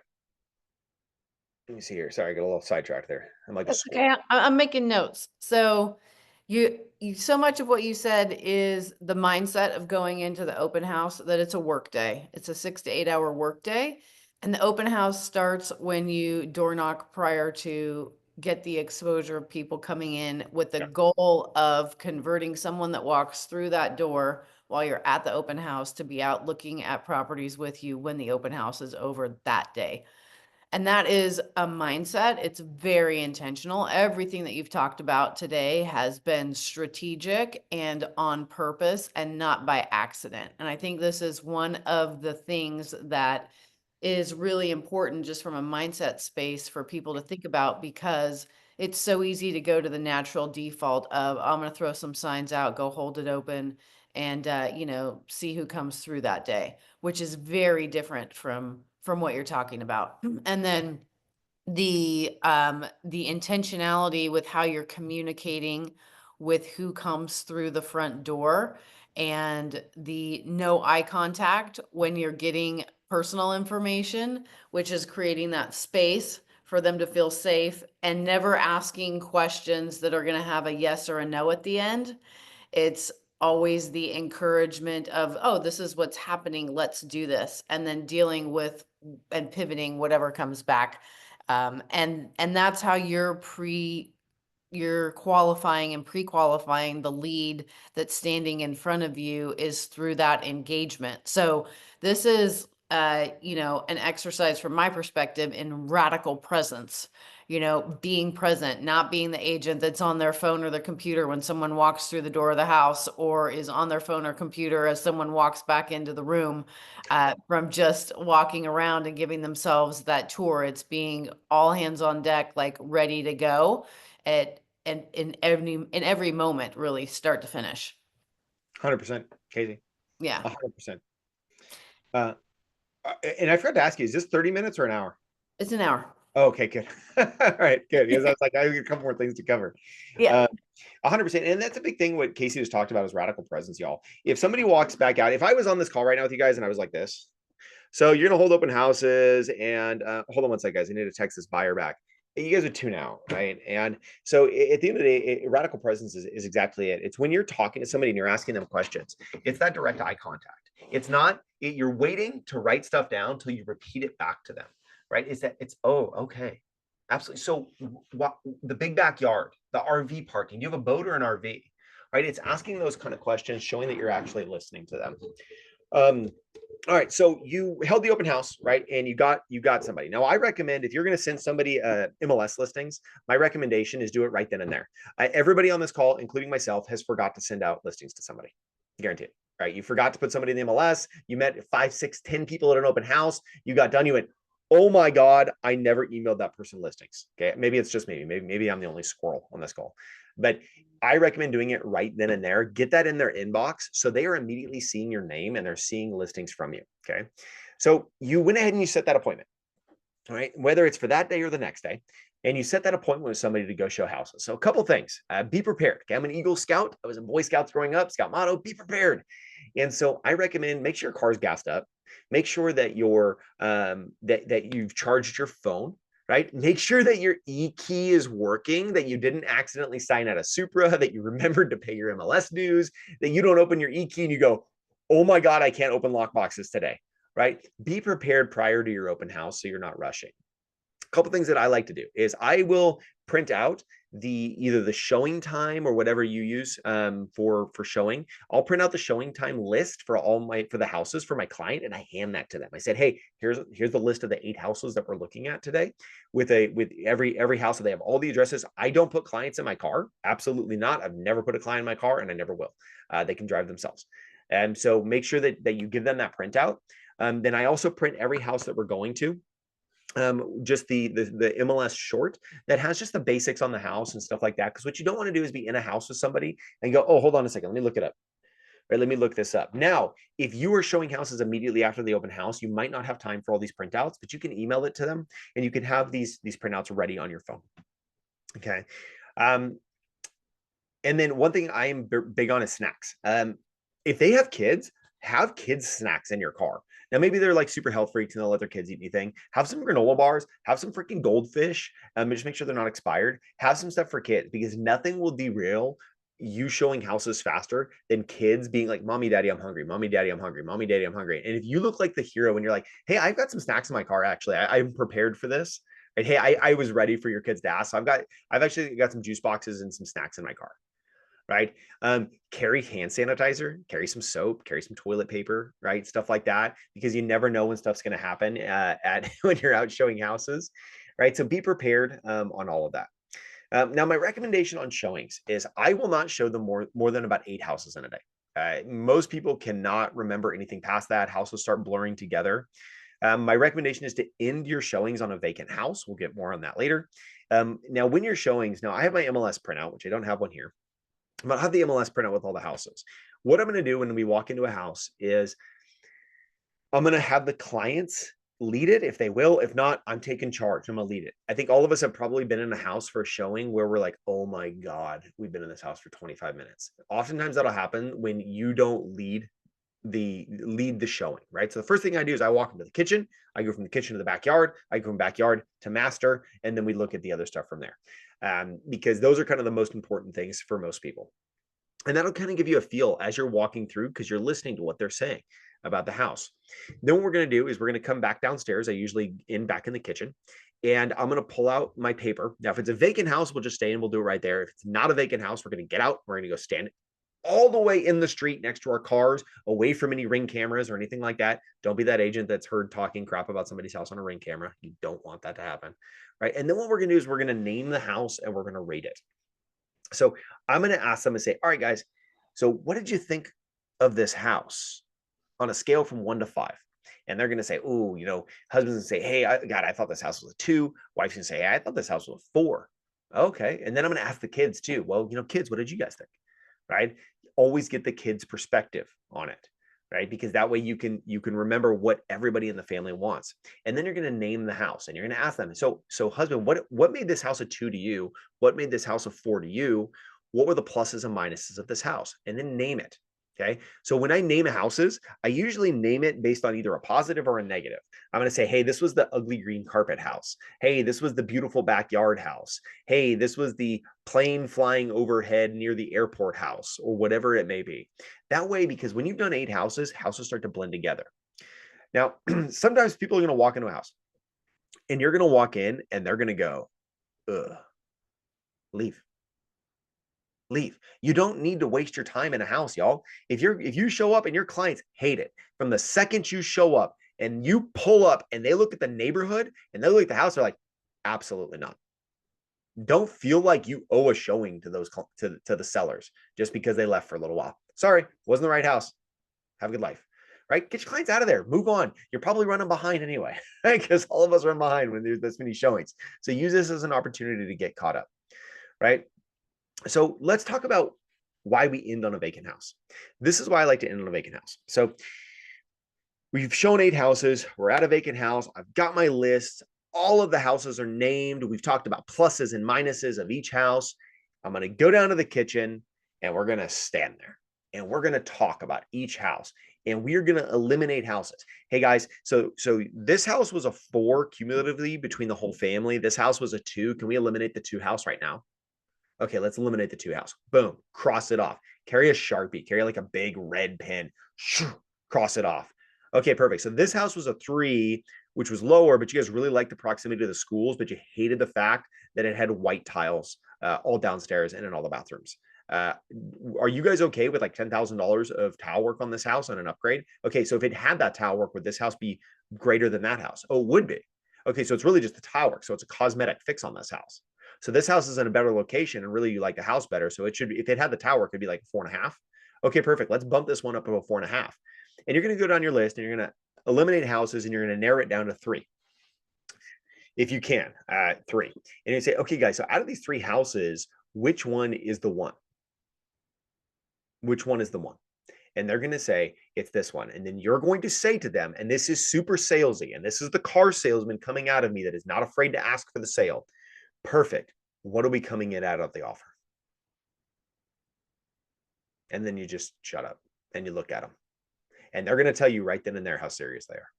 Let me see here. Sorry, I got a little sidetracked there. I'm like, That's okay. I'm making notes. So you so much of what you said is the mindset of going into the open house that it's a work day. It's a 6 to 8 hour work day. And the open house starts when you door knock prior to get the exposure of people coming in with the goal of converting someone that walks through that door while you're at the open house to be out looking at properties with you when the open house is over that day. And that is a mindset. It's very intentional. Everything that you've talked about today has been strategic and on purpose and not by accident. And I think this is one of the things that is really important just from a mindset space for people to think about, because it's so easy to go to the natural default of, I'm going to throw some signs out, go hold it open, and see who comes through that day, which is very different from what you're talking about. And then the intentionality with how you're communicating with who comes through the front door, and the no eye contact when you're getting personal information, which is creating that space for them to feel safe, and never asking questions that are going to have a yes or a no at the end. It's always the encouragement of, oh, this is what's happening, let's do this, and then dealing with and pivoting whatever comes back. And that's how you're qualifying and pre-qualifying the lead that's standing in front of you, is through that engagement. So this is an exercise from my perspective in radical presence, being present, not being the agent that's on their phone or their computer when someone walks through the door of the house, or is on their phone or computer as someone walks back into the room, from just walking around and giving themselves that tour. It's being all hands on deck, like ready to go and in every moment, really, start to finish. 100%, Casey. Yeah. 100%. And I forgot to ask you, is this 30 minutes or an hour? It's an hour. Oh, okay, good. All right, good. Because I was like, I got a couple more things to cover. Yeah. 100%. And that's a big thing. What Casey just talked about is radical presence, y'all. If somebody walks back out, if I was on this call right now with you guys and I was like this, so you're going to hold open houses and hold on one second, guys. I need to text this buyer back. You guys would tune out, right? And so at the end of the day, radical presence is exactly it. It's when you're talking to somebody and you're asking them questions. It's that direct eye contact. It's not, you're waiting to write stuff down until you repeat it back to them, right? Oh, okay. Absolutely. So the big backyard, the RV parking, do you have a boat or an RV, right? It's asking those kind of questions, showing that you're actually listening to them. All right, so you held the open house, right? And you got somebody. Now, I recommend if you're going to send somebody MLS listings, my recommendation is do it right then and there. Everybody on this call, including myself, has forgot to send out listings to somebody. Guaranteed, right? You forgot to put somebody in the MLS. You met 5, 6, 10 people at an open house. You got done. You went, oh my God, I never emailed that person listings. Okay, maybe it's just me. Maybe I'm the only squirrel on this call. But I recommend doing it right then and there. Get that in their inbox so they are immediately seeing your name and they're seeing listings from you. Okay. So you went ahead and you set that appointment. All right. Whether it's for that day or the next day. And you set that appointment with somebody to go show houses. So a couple things. Be prepared. Okay. I'm an Eagle Scout. I was in Boy Scouts growing up. Scout motto, be prepared. And so I recommend make sure your car's gassed up, make sure that your that you've charged your phone, right? Make sure that your e-key is working, that you didn't accidentally sign out of Supra, that you remembered to pay your MLS dues, that you don't open your e-key and you go, oh my God, I can't open lock boxes today, right? Be prepared prior to your open house so you're not rushing. A couple things that I like to do is I will print out either the showing time or whatever you use for showing. I'll print out the showing time list for the houses for my client, and I hand that to them. I said, hey, here's the list of the 8 houses that we're looking at today, with every house that they have all the addresses. I don't put clients in my car, absolutely not. I've never put a client in my car, and I never will. They can drive themselves, and so make sure that you give them that printout. Then I also print every house that we're going to. Just the MLS short that has just the basics on the house and stuff like that. Because what you don't want to do is be in a house with somebody and go, oh, hold on a second, let me look it up. Right, let me look this up. Now, if you are showing houses immediately after the open house, you might not have time for all these printouts, but you can email it to them and you can have these printouts ready on your phone. Okay. And then one thing I am big on is snacks. If they have kids snacks in your car. Now, maybe they're like super health freaks and they'll let their kids eat anything. Have some granola bars, have some freaking goldfish, just make sure they're not expired. Have some stuff for kids, because nothing will derail you showing houses faster than kids being like, mommy, daddy, I'm hungry. Mommy, daddy, I'm hungry. Mommy, daddy, I'm hungry. And if you look like the hero and you're like, hey, I've got some snacks in my car, actually, I'm prepared for this. Right? Hey, I was ready for your kids to ask. So I've actually got some juice boxes and some snacks in my car. Right? Carry hand sanitizer, carry some soap, carry some toilet paper, right? Stuff like that, because you never know when stuff's going to happen when you're out showing houses, right? So be prepared on all of that. Now, my recommendation on showings is I will not show them more than about 8 houses in a day. Most people cannot remember anything past that. Houses start blurring together. My recommendation is to end your showings on a vacant house. We'll get more on that later. Now, when your showings, I have my MLS printout, which I don't have one here. But I have the MLS printout with all the houses. What I'm going to do when we walk into a house is I'm going to have the clients lead it if they will. If not, I'm taking charge. I'm going to lead it. I think all of us have probably been in a house for a showing where we're like, oh my God, we've been in this house for 25 minutes. Oftentimes that'll happen when you don't lead the showing, right? So the first thing I do is I walk into the kitchen. I go from the kitchen to the backyard. I go from backyard to master, and then we look at the other stuff from there. Because those are kind of the most important things for most people. And that'll kind of give you a feel as you're walking through, because you're listening to what they're saying about the house. Then what we're going to do is we're going to come back downstairs. I usually back in the kitchen, and I'm going to pull out my paper. Now, if it's a vacant house, we'll just stay and we'll do it right there. If it's not a vacant house, we're going to get out. We're going to go stand all the way in the street next to our cars, away from any ring cameras or anything like that. Don't be that agent that's heard talking crap about somebody's house on a ring camera. You don't want that to happen, right? And then what we're going to do is we're going to name the house and we're going to rate it. So I'm going to ask them and say, all right, guys, so what did you think of this house on a scale from 1 to 5? And they're going to say, oh, husband's going to say, hey, God, I thought this house was a 2. Wife's going to say, hey, I thought this house was a 4. Okay. And then I'm going to ask the kids too. Well, kids, what did you guys think? Right? Always get the kids' perspective on it, right? Because that way you can remember what everybody in the family wants. And then you're going to name the house and you're going to ask them, so husband, what made this house a 2 to you? What made this house a 4 to you? What were the pluses and minuses of this house? And then name it. Okay. So when I name houses, I usually name it based on either a positive or a negative. I'm going to say, hey, this was the ugly green carpet house. Hey, this was the beautiful backyard house. Hey, this was the plane flying overhead near the airport house, or whatever it may be. That way, because when you've done 8 houses start to blend together. Now, sometimes people are going to walk into a house and you're going to walk in and they're going to go, ugh, leave. You don't need to waste your time in a house, y'all. If you show up and your clients hate it, from the second you show up and you pull up and they look at the neighborhood and they look at the house, they're like, absolutely not. Don't feel like you owe a showing to those to the sellers just because they left for a little while. Sorry, wasn't the right house. Have a good life. Right? Get your clients out of there. Move on. You're probably running behind anyway, right? Because all of us run behind when there's this many showings. So use this as an opportunity to get caught up, right? So let's talk about why we end on a vacant house. This is why I like to end on a vacant house. So we've shown 8 houses. We're at a vacant house. I've got my list. All of the houses are named. We've talked about pluses and minuses of each house. I'm going to go down to the kitchen and we're going to stand there. and we're going to talk about each house, and we're going to eliminate houses. Hey guys, so this house was a 4 cumulatively between the whole family. This house was a 2. Can we eliminate the 2 house right now? Okay, let's eliminate the 2 house. Boom, cross it off. Carry a Sharpie, carry like a big red pen, cross it off. Okay, perfect. So this house was a 3, which was lower, but you guys really liked the proximity to the schools, but you hated the fact that it had white tiles all downstairs and in all the bathrooms. Are you guys okay with like $10,000 of tile work on this house on an upgrade? Okay, so if it had that tile work, would this house be greater than that house? Oh, it would be. Okay, so it's really just the tile work. So it's a cosmetic fix on this house. So this house is in a better location, and really you like the house better. So it should be, if it had the tile work, it'd be like 4.5. Okay, perfect. Let's bump this one up to a 4.5. And you're going to go down your list and you're going to eliminate houses and you're going to narrow it down to 3. If you can, 3. And you say, okay, guys, so out of these 3 houses, which one is the one? Which one is the one? And they're going to say, it's this one. And then you're going to say to them, and this is super salesy, and this is the car salesman coming out of me that is not afraid to ask for the sale. Perfect. What are we coming in out of the offer? And then you just shut up and you look at them. And they're going to tell you right then and there how serious they are.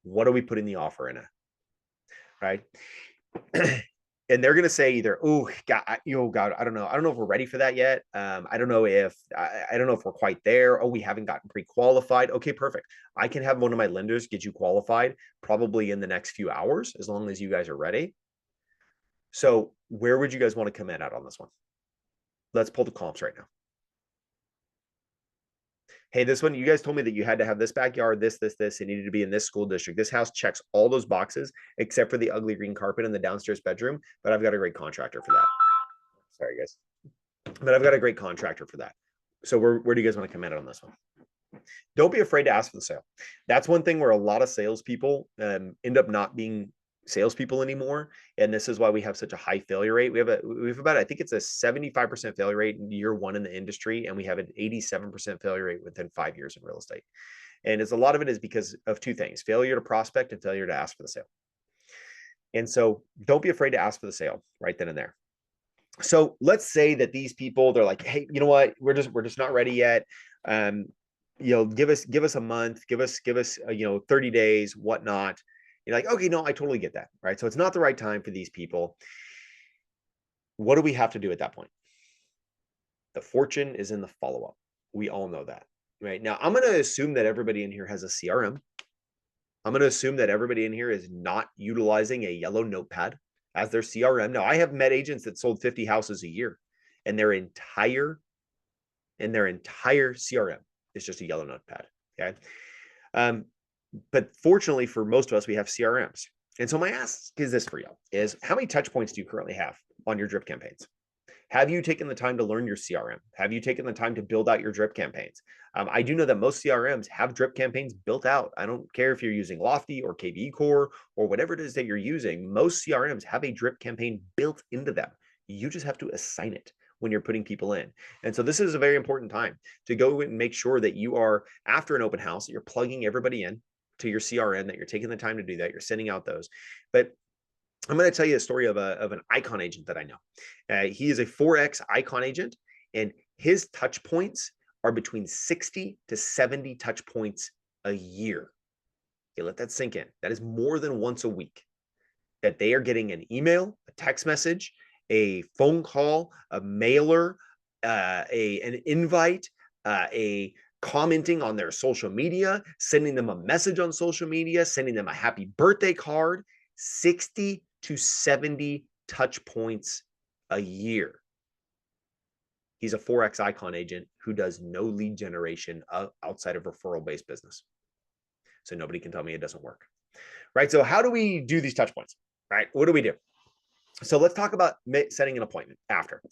What are we putting the offer in at? Right? And they're going to say either, oh God, God, I don't know. I don't know if we're ready for that yet. I don't know if we're quite there. Oh, we haven't gotten pre-qualified. Okay, perfect. I can have one of my lenders get you qualified probably in the next few hours, as long as you guys are ready. So where would you guys want to come in at on this one? Let's pull the comps right now. Hey, this one, you guys told me that you had to have this backyard, this, it needed to be in this school district. This house checks all those boxes except for the ugly green carpet in the downstairs bedroom, but I've got a great contractor for that. Sorry, guys. But I've got a great contractor for that. So where do you guys want to come in on this one? Don't be afraid to ask for the sale. That's one thing where a lot of salespeople end up not being salespeople anymore, and this is why we have such a high failure rate. We have about, I think it's a 75% failure rate in year 1 in the industry, and we have an 87% failure rate within 5 years in real estate. And it's a lot of it is because of 2 things: failure to prospect and failure to ask for the sale. And so don't be afraid to ask for the sale right then and there. So let's say that these people, they're like, hey, you know what, we're just not ready yet. Give us a month, give us 30 days, whatnot. You're like, okay, no, I totally get that, right? So it's not the right time for these people. What do we have to do at that point? The fortune is in the follow-up. We all know that, right? Now, I'm going to assume that everybody in here has a CRM. I'm going to assume that everybody in here is not utilizing a yellow notepad as their CRM. Now, I have met agents that sold 50 houses a year, and their entire CRM is just a yellow notepad, okay? But fortunately for most of us, we have CRMs. And so my ask is this for you, is how many touch points do you currently have on your drip campaigns? Have you taken the time to learn your CRM? Have you taken the time to build out your drip campaigns? I do know that most CRMs have drip campaigns built out. I don't care if you're using Lofty or KV Core or whatever it is that you're using. Most CRMs have a drip campaign built into them. You just have to assign it when you're putting people in. And so this is a very important time to go and make sure that you are, after an open house, that you're plugging everybody in to your CRM, that you're taking the time to do that. You're sending out those. But I'm going to tell you a story of an icon agent that I know. He is a 4X icon agent, and his touch points are between 60 to 70 touch points a year. Okay, let that sink in. That is more than once a week that they are getting an email, a text message, a phone call, a mailer, an invite, a commenting on their social media, sending them a message on social media, sending them a happy birthday card. 60 to 70 touch points a year. He's a 4X icon agent who does no lead generation outside of referral-based business. So nobody can tell me it doesn't work, right? So how do we do these touch points, right? What do we do? So let's talk about setting an appointment after.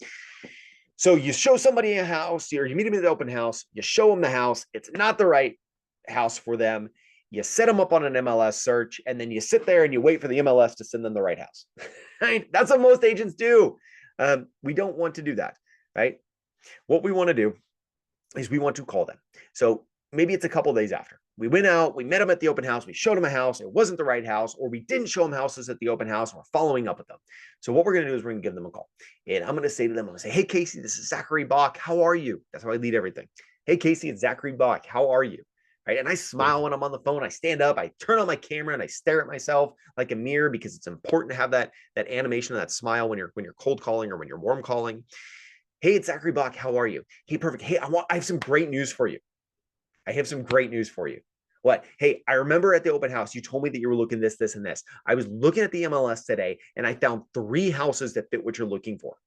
So you show somebody a house, or you meet them at the open house, you show them the house, it's not the right house for them. You set them up on an MLS search, and then you sit there and you wait for the MLS to send them the right house. Right? That's what most agents do. We don't want to do that, right? What we want to do is we want to call them. So maybe it's a couple days after. we went out, we met them at the open house, we showed them a house, it wasn't the right house, or we didn't show them houses at the open house, and we're following up with them. So what we're going to do is we're going to give them a call. And I'm going to say to them, I'm going to say, hey, Casey, this is Zachary Bach. How are you? That's how I lead everything. Hey, Casey, it's Zachary Bach. How are you? Right. And I smile when I'm on the phone. I stand up, I turn on my camera, and I stare at myself like a mirror, because it's important to have that animation, that smile when you're cold calling or when you're warm calling. Hey, it's Zachary Bach. How are you? Hey, perfect. Hey, I have some great news for you. I have some great news for you. What? Hey, I remember at the open house, you told me that you were looking this, this, and this. I was looking at the MLS today, and I found 3 houses that fit what you're looking for.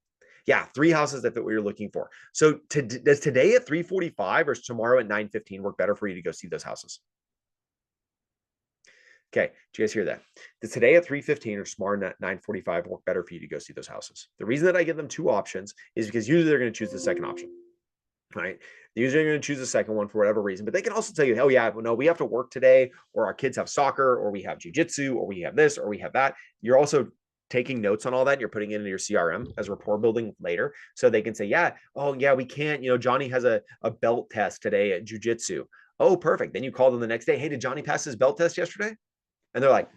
Yeah, 3 houses that fit what you're looking for. So does today at 3:45 or tomorrow at 9:15 work better for you to go see those houses? Okay, did you guys hear that? Does today at 3:15 or tomorrow at 9:45 work better for you to go see those houses? The reason that I give them 2 options is because usually they're going to choose the second option. Right? Usually they're going to choose the second one for whatever reason, but they can also tell you, oh yeah, well, no, we have to work today, or our kids have soccer, or we have jujitsu, or we have this, or we have that. You're also taking notes on all that. You're putting it into your CRM as rapport building later. So they can say, yeah, oh yeah, we can't, Johnny has a belt test today at jujitsu. Oh, perfect. Then you call them the next day. Hey, did Johnny pass his belt test yesterday? And they're like,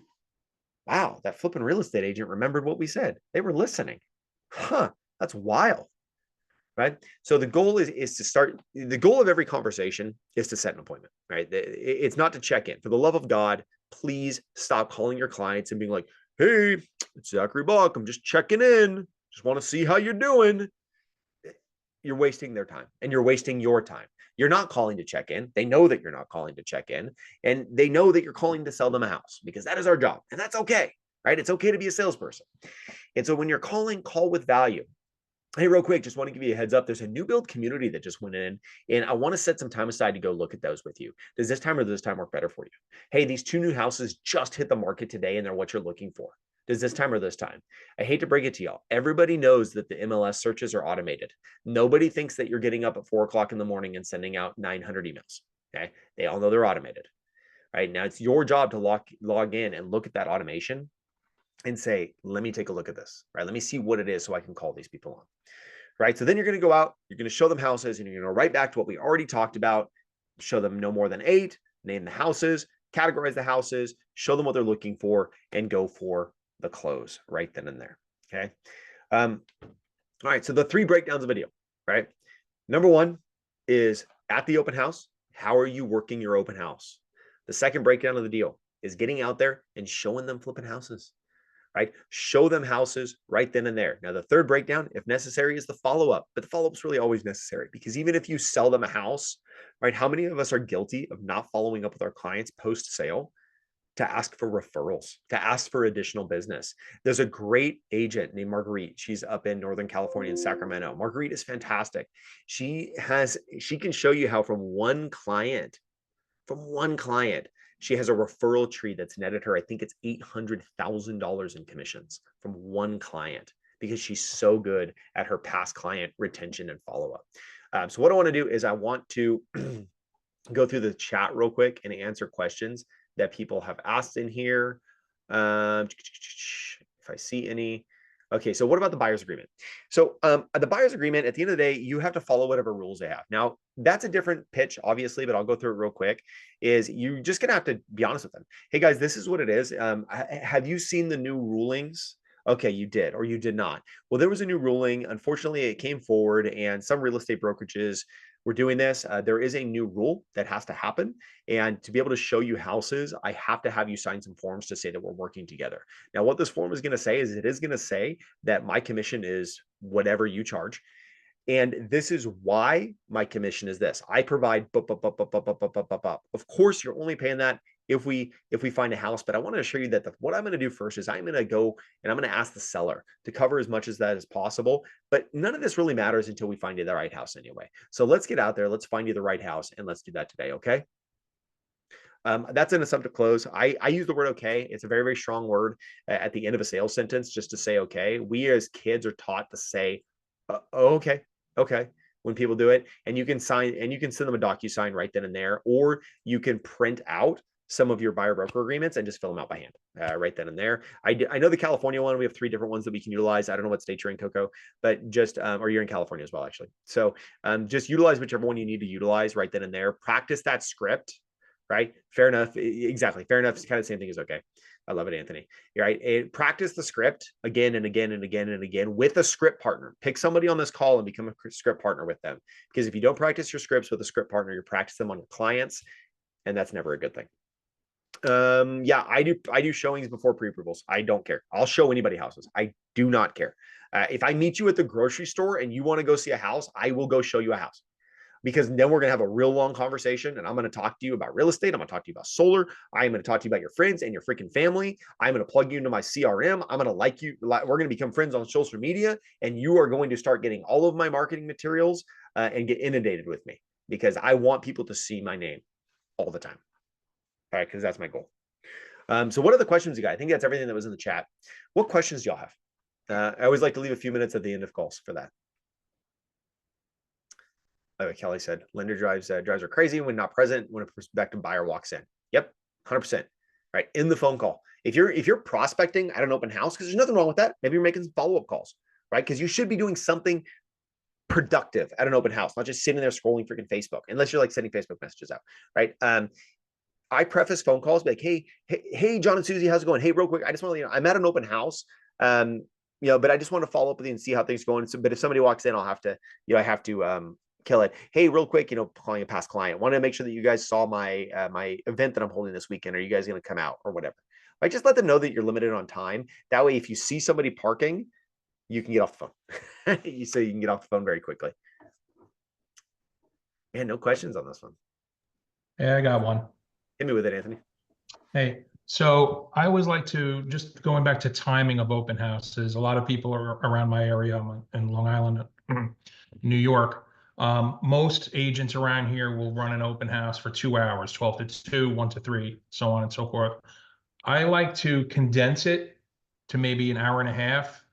wow, that flipping real estate agent remembered what we said. They were listening. Huh, that's wild. Right. So the goal is to start. The goal of every conversation is to set an appointment. Right. It's not to check in. For the love of God, please stop calling your clients and being like, hey, it's Zachary Bach. I'm just checking in. Just want to see how you're doing. You're wasting their time, and you're wasting your time. You're not calling to check in. They know that you're not calling to check in, and they know that you're calling to sell them a house, because that is our job. And that's okay. Right. It's okay to be a salesperson. And so when you're calling, call with value. Hey, real quick, just want to give you a heads up. There's a new build community that just went in, and I want to set some time aside to go look at those with you. Does this time or this time work better for you? Hey, these 2 new houses just hit the market today, and they're what you're looking for. Does this time or this time? I hate to break it to y'all. Everybody knows that the MLS searches are automated. Nobody thinks that you're getting up at 4 o'clock in the morning and sending out 900 emails. Okay. They all know they're automated. Right. Now it's your job to log in and look at that automation and say, let me take a look at this. Right. Let me see what it is so I can call these people on. Right. So then you're going to go out, you're going to show them houses, and you're going to go right back to what we already talked about. Show them no more than 8, name the houses, categorize the houses, show them what they're looking for, and go for the close right then and there. Okay. All right. So the 3 breakdowns of a deal, right? Number 1 is at the open house. How are you working your open house? The second breakdown of the deal is getting out there and showing them flipping houses. Right? Show them houses right then and there. Now, the third breakdown, if necessary, is the follow-up, but the follow-up is really always necessary, because even if you sell them a house, right? How many of us are guilty of not following up with our clients post-sale to ask for referrals, to ask for additional business? There's a great agent named Marguerite. She's up in Northern California in Sacramento. Marguerite is fantastic. She can show you how from one client, she has a referral tree that's netted her, I think it's $800,000 in commissions from one client, because she's so good at her past client retention and follow-up. So what I want to do is I want to go through the chat real quick and answer questions that people have asked in here. If I see any. Okay, so what about the buyer's agreement? So the buyer's agreement, at the end of the day, you have to follow whatever rules they have. Now, that's a different pitch, obviously, but I'll go through it real quick. Is you're just going to have to be honest with them. Hey, guys, this is what it is. Have you seen the new rulings? Okay, you did, or you did not. Well, there was a new ruling. Unfortunately, it came forward, and some real estate brokerages were doing this. There is a new rule that has to happen. And to be able to show you houses, I have to have you sign some forms to say that we're working together. Now, what this form is going to say is it is going to say that my commission is whatever you charge. And this is why my commission is this. I provide, of course, you're only paying that if we find a house, but I want to assure you that what I'm going to do first is I'm going to go and I'm going to ask the seller to cover as much as that as possible. But none of this really matters until we find you the right house anyway. So let's get out there, let's find you the right house, and let's do that today. Okay. That's an assumptive close. I use the word okay. It's a very, very strong word at the end of a sales sentence, just to say okay. We as kids are taught to say, okay, when people do it, and you can sign and you can send them a DocuSign right then and there, or you can print out some of your buyer broker agreements and just fill them out by hand right then and there. I know the California one, we have 3 different ones that we can utilize. I don't know what state you're in, Coco, but just, or you're in California as well, actually. So just utilize whichever one you need to utilize right then and there. Practice that script. right? Fair enough. Exactly. Fair enough. It's kind of the same thing as okay. I love it, Anthony. You're right. And practice the script again and again and again and again with a script partner. Pick somebody on this call and become a script partner with them. Because if you don't practice your scripts with a script partner, you practice them on your clients, and that's never a good thing. Yeah, I do showings before pre-approvals. I don't care. I'll show anybody houses. I do not care. If I meet you at the grocery store and you want to go see a house, I will go show you a house, because then we're going to have a real long conversation, and I'm going to talk to you about real estate. I'm going to talk to you about solar. I'm going to talk to you about your friends and your freaking family. I'm going to plug you into my CRM. I'm going to like you. We're going to become friends on social media, and you are going to start getting all of my marketing materials and get inundated with me, because I want people to see my name all the time. All right, because that's my goal. So what are the questions you got? I think that's everything that was in the chat. What questions do y'all have? I always like to leave a few minutes at the end of calls for that. Kelly said, lender drives are crazy when not present when a prospective buyer walks in. Yep, 100%. Right, in the phone call. If you're prospecting at an open house, because there's nothing wrong with that. Maybe you're making some follow-up calls, right? Because you should be doing something productive at an open house, not just sitting there scrolling freaking Facebook, unless you're like sending Facebook messages out, right? I preface phone calls like, hey, John and Susie, how's it going? Hey, real quick, I just want to, I'm at an open house, but I just want to follow up with you and see how things are going. So, but if somebody walks in, I'll have to, I have to kill it. Hey, real quick, calling a past client, want to make sure that you guys saw my my event that I'm holding this weekend. Are you guys going to come out or whatever? I just let them know that you're limited on time. That way, if you see somebody parking, you can get off the phone. So you can get off the phone very quickly. Man, no questions on this one. Yeah, I got one. Hit me with it, Anthony. Hey, so I always like to, just going back to timing of open houses, a lot of people are around my area. I'm in Long Island, New York. Most agents around here will run an open house for 2 hours, 12 to 2, 1 to 3, so on and so forth. I like to condense it to maybe an hour and a half.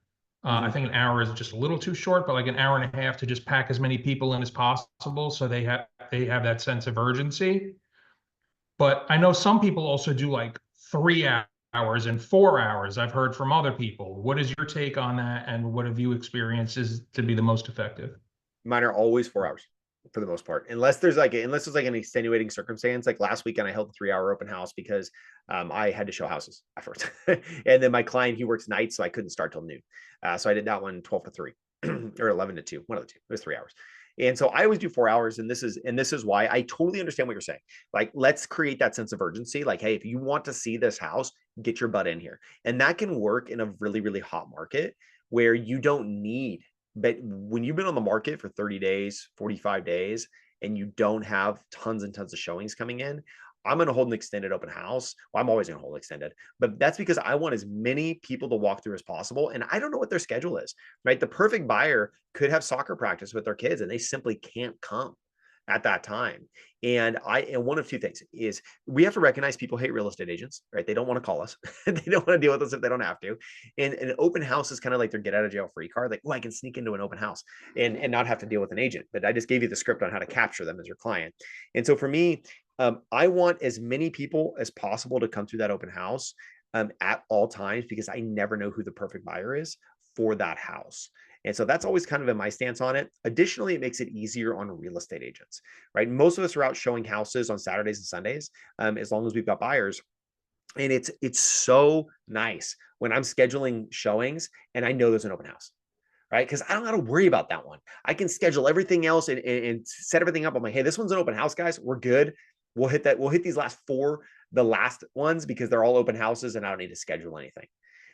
I think an hour is just a little too short, but like an hour and a half to just pack as many people in as possible, so they have that sense of urgency. But I know some people also do like 3 hours and 4 hours. I've heard from other people. What is your take on that, and what have you experienced is to be the most effective? Mine are always 4 hours for the most part, unless there's like an extenuating circumstance. Like last weekend, I held a 3-hour open house because I had to show houses afterwards. And then my client, he works nights, so I couldn't start till noon. So I did that one 12 to 3 or 11 to 2, one of the two. It was 3 hours. And so I always do 4 hours. And this is why I totally understand what you're saying. Like, let's create that sense of urgency. Like, hey, if you want to see this house, get your butt in here. And that can work in a really, really hot market where you don't need, but when you've been on the market for 30 days, 45 days, and you don't have tons and tons of showings coming in, I'm going to hold an extended open house. Well, I'm always going to hold extended, but that's because I want as many people to walk through as possible. And I don't know what their schedule is, right? The perfect buyer could have soccer practice with their kids and they simply can't come at that time. And one of two things is we have to recognize people hate real estate agents, right? They don't want to call us. They don't want to deal with us if they don't have to. And an open house is kind of like their get out of jail free card. Like, oh, I can sneak into an open house and not have to deal with an agent. But I just gave you the script on how to capture them as your client. And so for me, I want as many people as possible to come through that open house at all times, because I never know who the perfect buyer is for that house. And so that's always kind of been my stance on it. Additionally, it makes it easier on real estate agents, right? Most of us are out showing houses on Saturdays and Sundays, as long as we've got buyers. And it's so nice when I'm scheduling showings and I know there's an open house, right? Because I don't got to worry about that one. I can schedule everything else and set everything up. I'm like, hey, this one's an open house, guys. We're good. We'll hit that. We'll hit these last 4, the last ones, because they're all open houses and I don't need to schedule anything.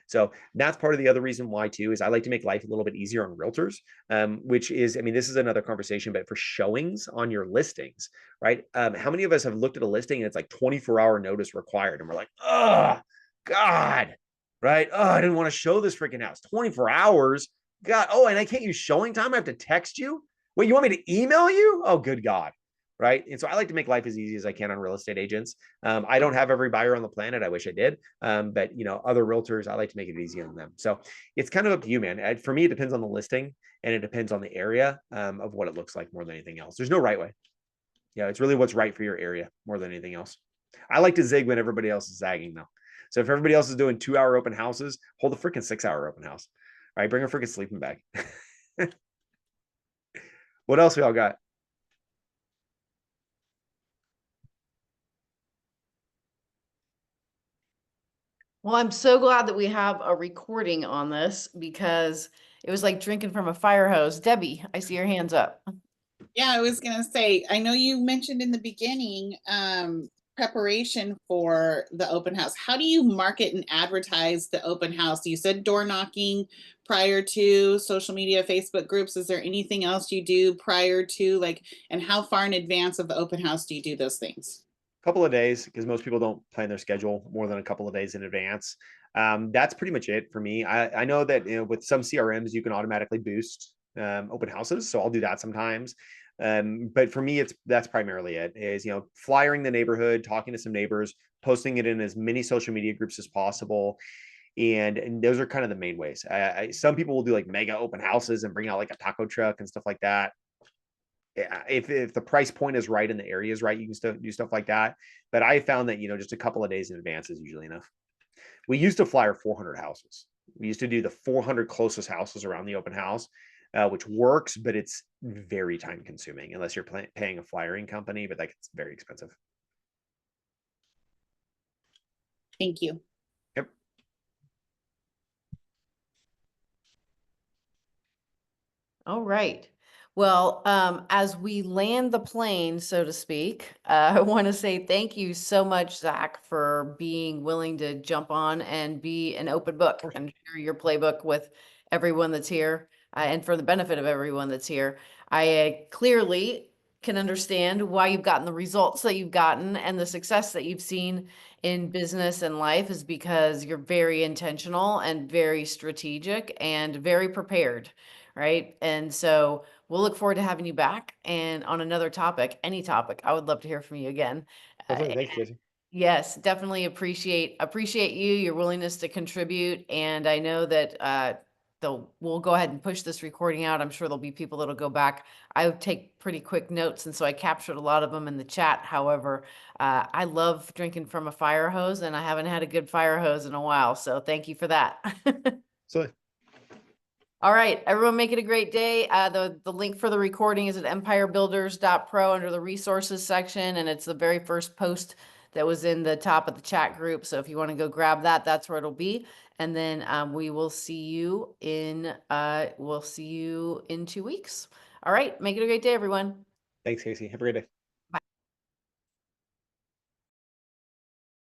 So that's part of the other reason why too, is I like to make life a little bit easier on realtors, which is, I mean, this is another conversation, but for showings on your listings, right? How many of us have looked at a listing and it's like 24-hour notice required? And we're like, oh, God, right? Oh, I didn't want to show this freaking house. 24 hours. God. Oh, and I can't use showing time. I have to text you. Wait, you want me to email you? Oh, good God. Right. And so I like to make life as easy as I can on real estate agents. I don't have every buyer on the planet. I wish I did. But other realtors, I like to make it easy on them. So it's kind of up to you, man. For me, it depends on the listing and it depends on the area of what it looks like more than anything else. There's no right way. Yeah, it's really what's right for your area more than anything else. I like to zig when everybody else is zagging though. So if everybody else is doing 2-hour open houses, hold a freaking 6-hour open house. All right, bring a freaking sleeping bag. What else we all got? Well, I'm so glad that we have a recording on this because it was like drinking from a fire hose. Debbie, I see your hands up. Yeah, I was gonna say, I know you mentioned in the beginning, preparation for the open house. How do you market and advertise the open house? You said door knocking prior to social media, Facebook groups. Is there anything else you do prior to, like, and how far in advance of the open house do you do those things? Couple of days, because most people don't plan their schedule more than a couple of days in advance. That's pretty much it for me. I know that with some CRMs you can automatically boost open houses, so I'll do that sometimes. But for me, that's primarily it. Is flyering the neighborhood, talking to some neighbors, posting it in as many social media groups as possible, and those are kind of the main ways. Some people will do like mega open houses and bring out like a taco truck and stuff like that. If the price point is right and the area is right, you can still do stuff like that. But I found that just a couple of days in advance is usually enough. We used to flyer 400 houses. We used to do the 400 closest houses around the open house, which works, but it's very time consuming unless you're paying a flyering company. But like it's very expensive. Thank you. Yep. All right. Well, as we land the plane, so to speak, I want to say thank you so much, Zach, for being willing to jump on and be an open book and share your playbook with everyone that's here, and for the benefit of everyone that's here. I clearly can understand why you've gotten the results that you've gotten and the success that you've seen in business and life is because you're very intentional and very strategic and very prepared. Right. And so we'll look forward to having you back and on another topic, any topic. I would love to hear from you again. Definitely. Thanks, Casey. Yes, definitely appreciate you, your willingness to contribute. And I know that we'll go ahead and push this recording out. I'm sure there'll be people that'll go back. I take pretty quick notes, and so I captured a lot of them in the chat. However, I love drinking from a fire hose, and I haven't had a good fire hose in a while. So thank you for that. So All right, everyone make it a great day. The link for the recording is at empirebuilders.pro under the resources section, and it's the very first post that was in the top of the chat group. So if you want to go grab that, that's where it'll be. And then we will see you in 2 weeks. All right, make it a great day, everyone. thanks, Casey. Have a great day.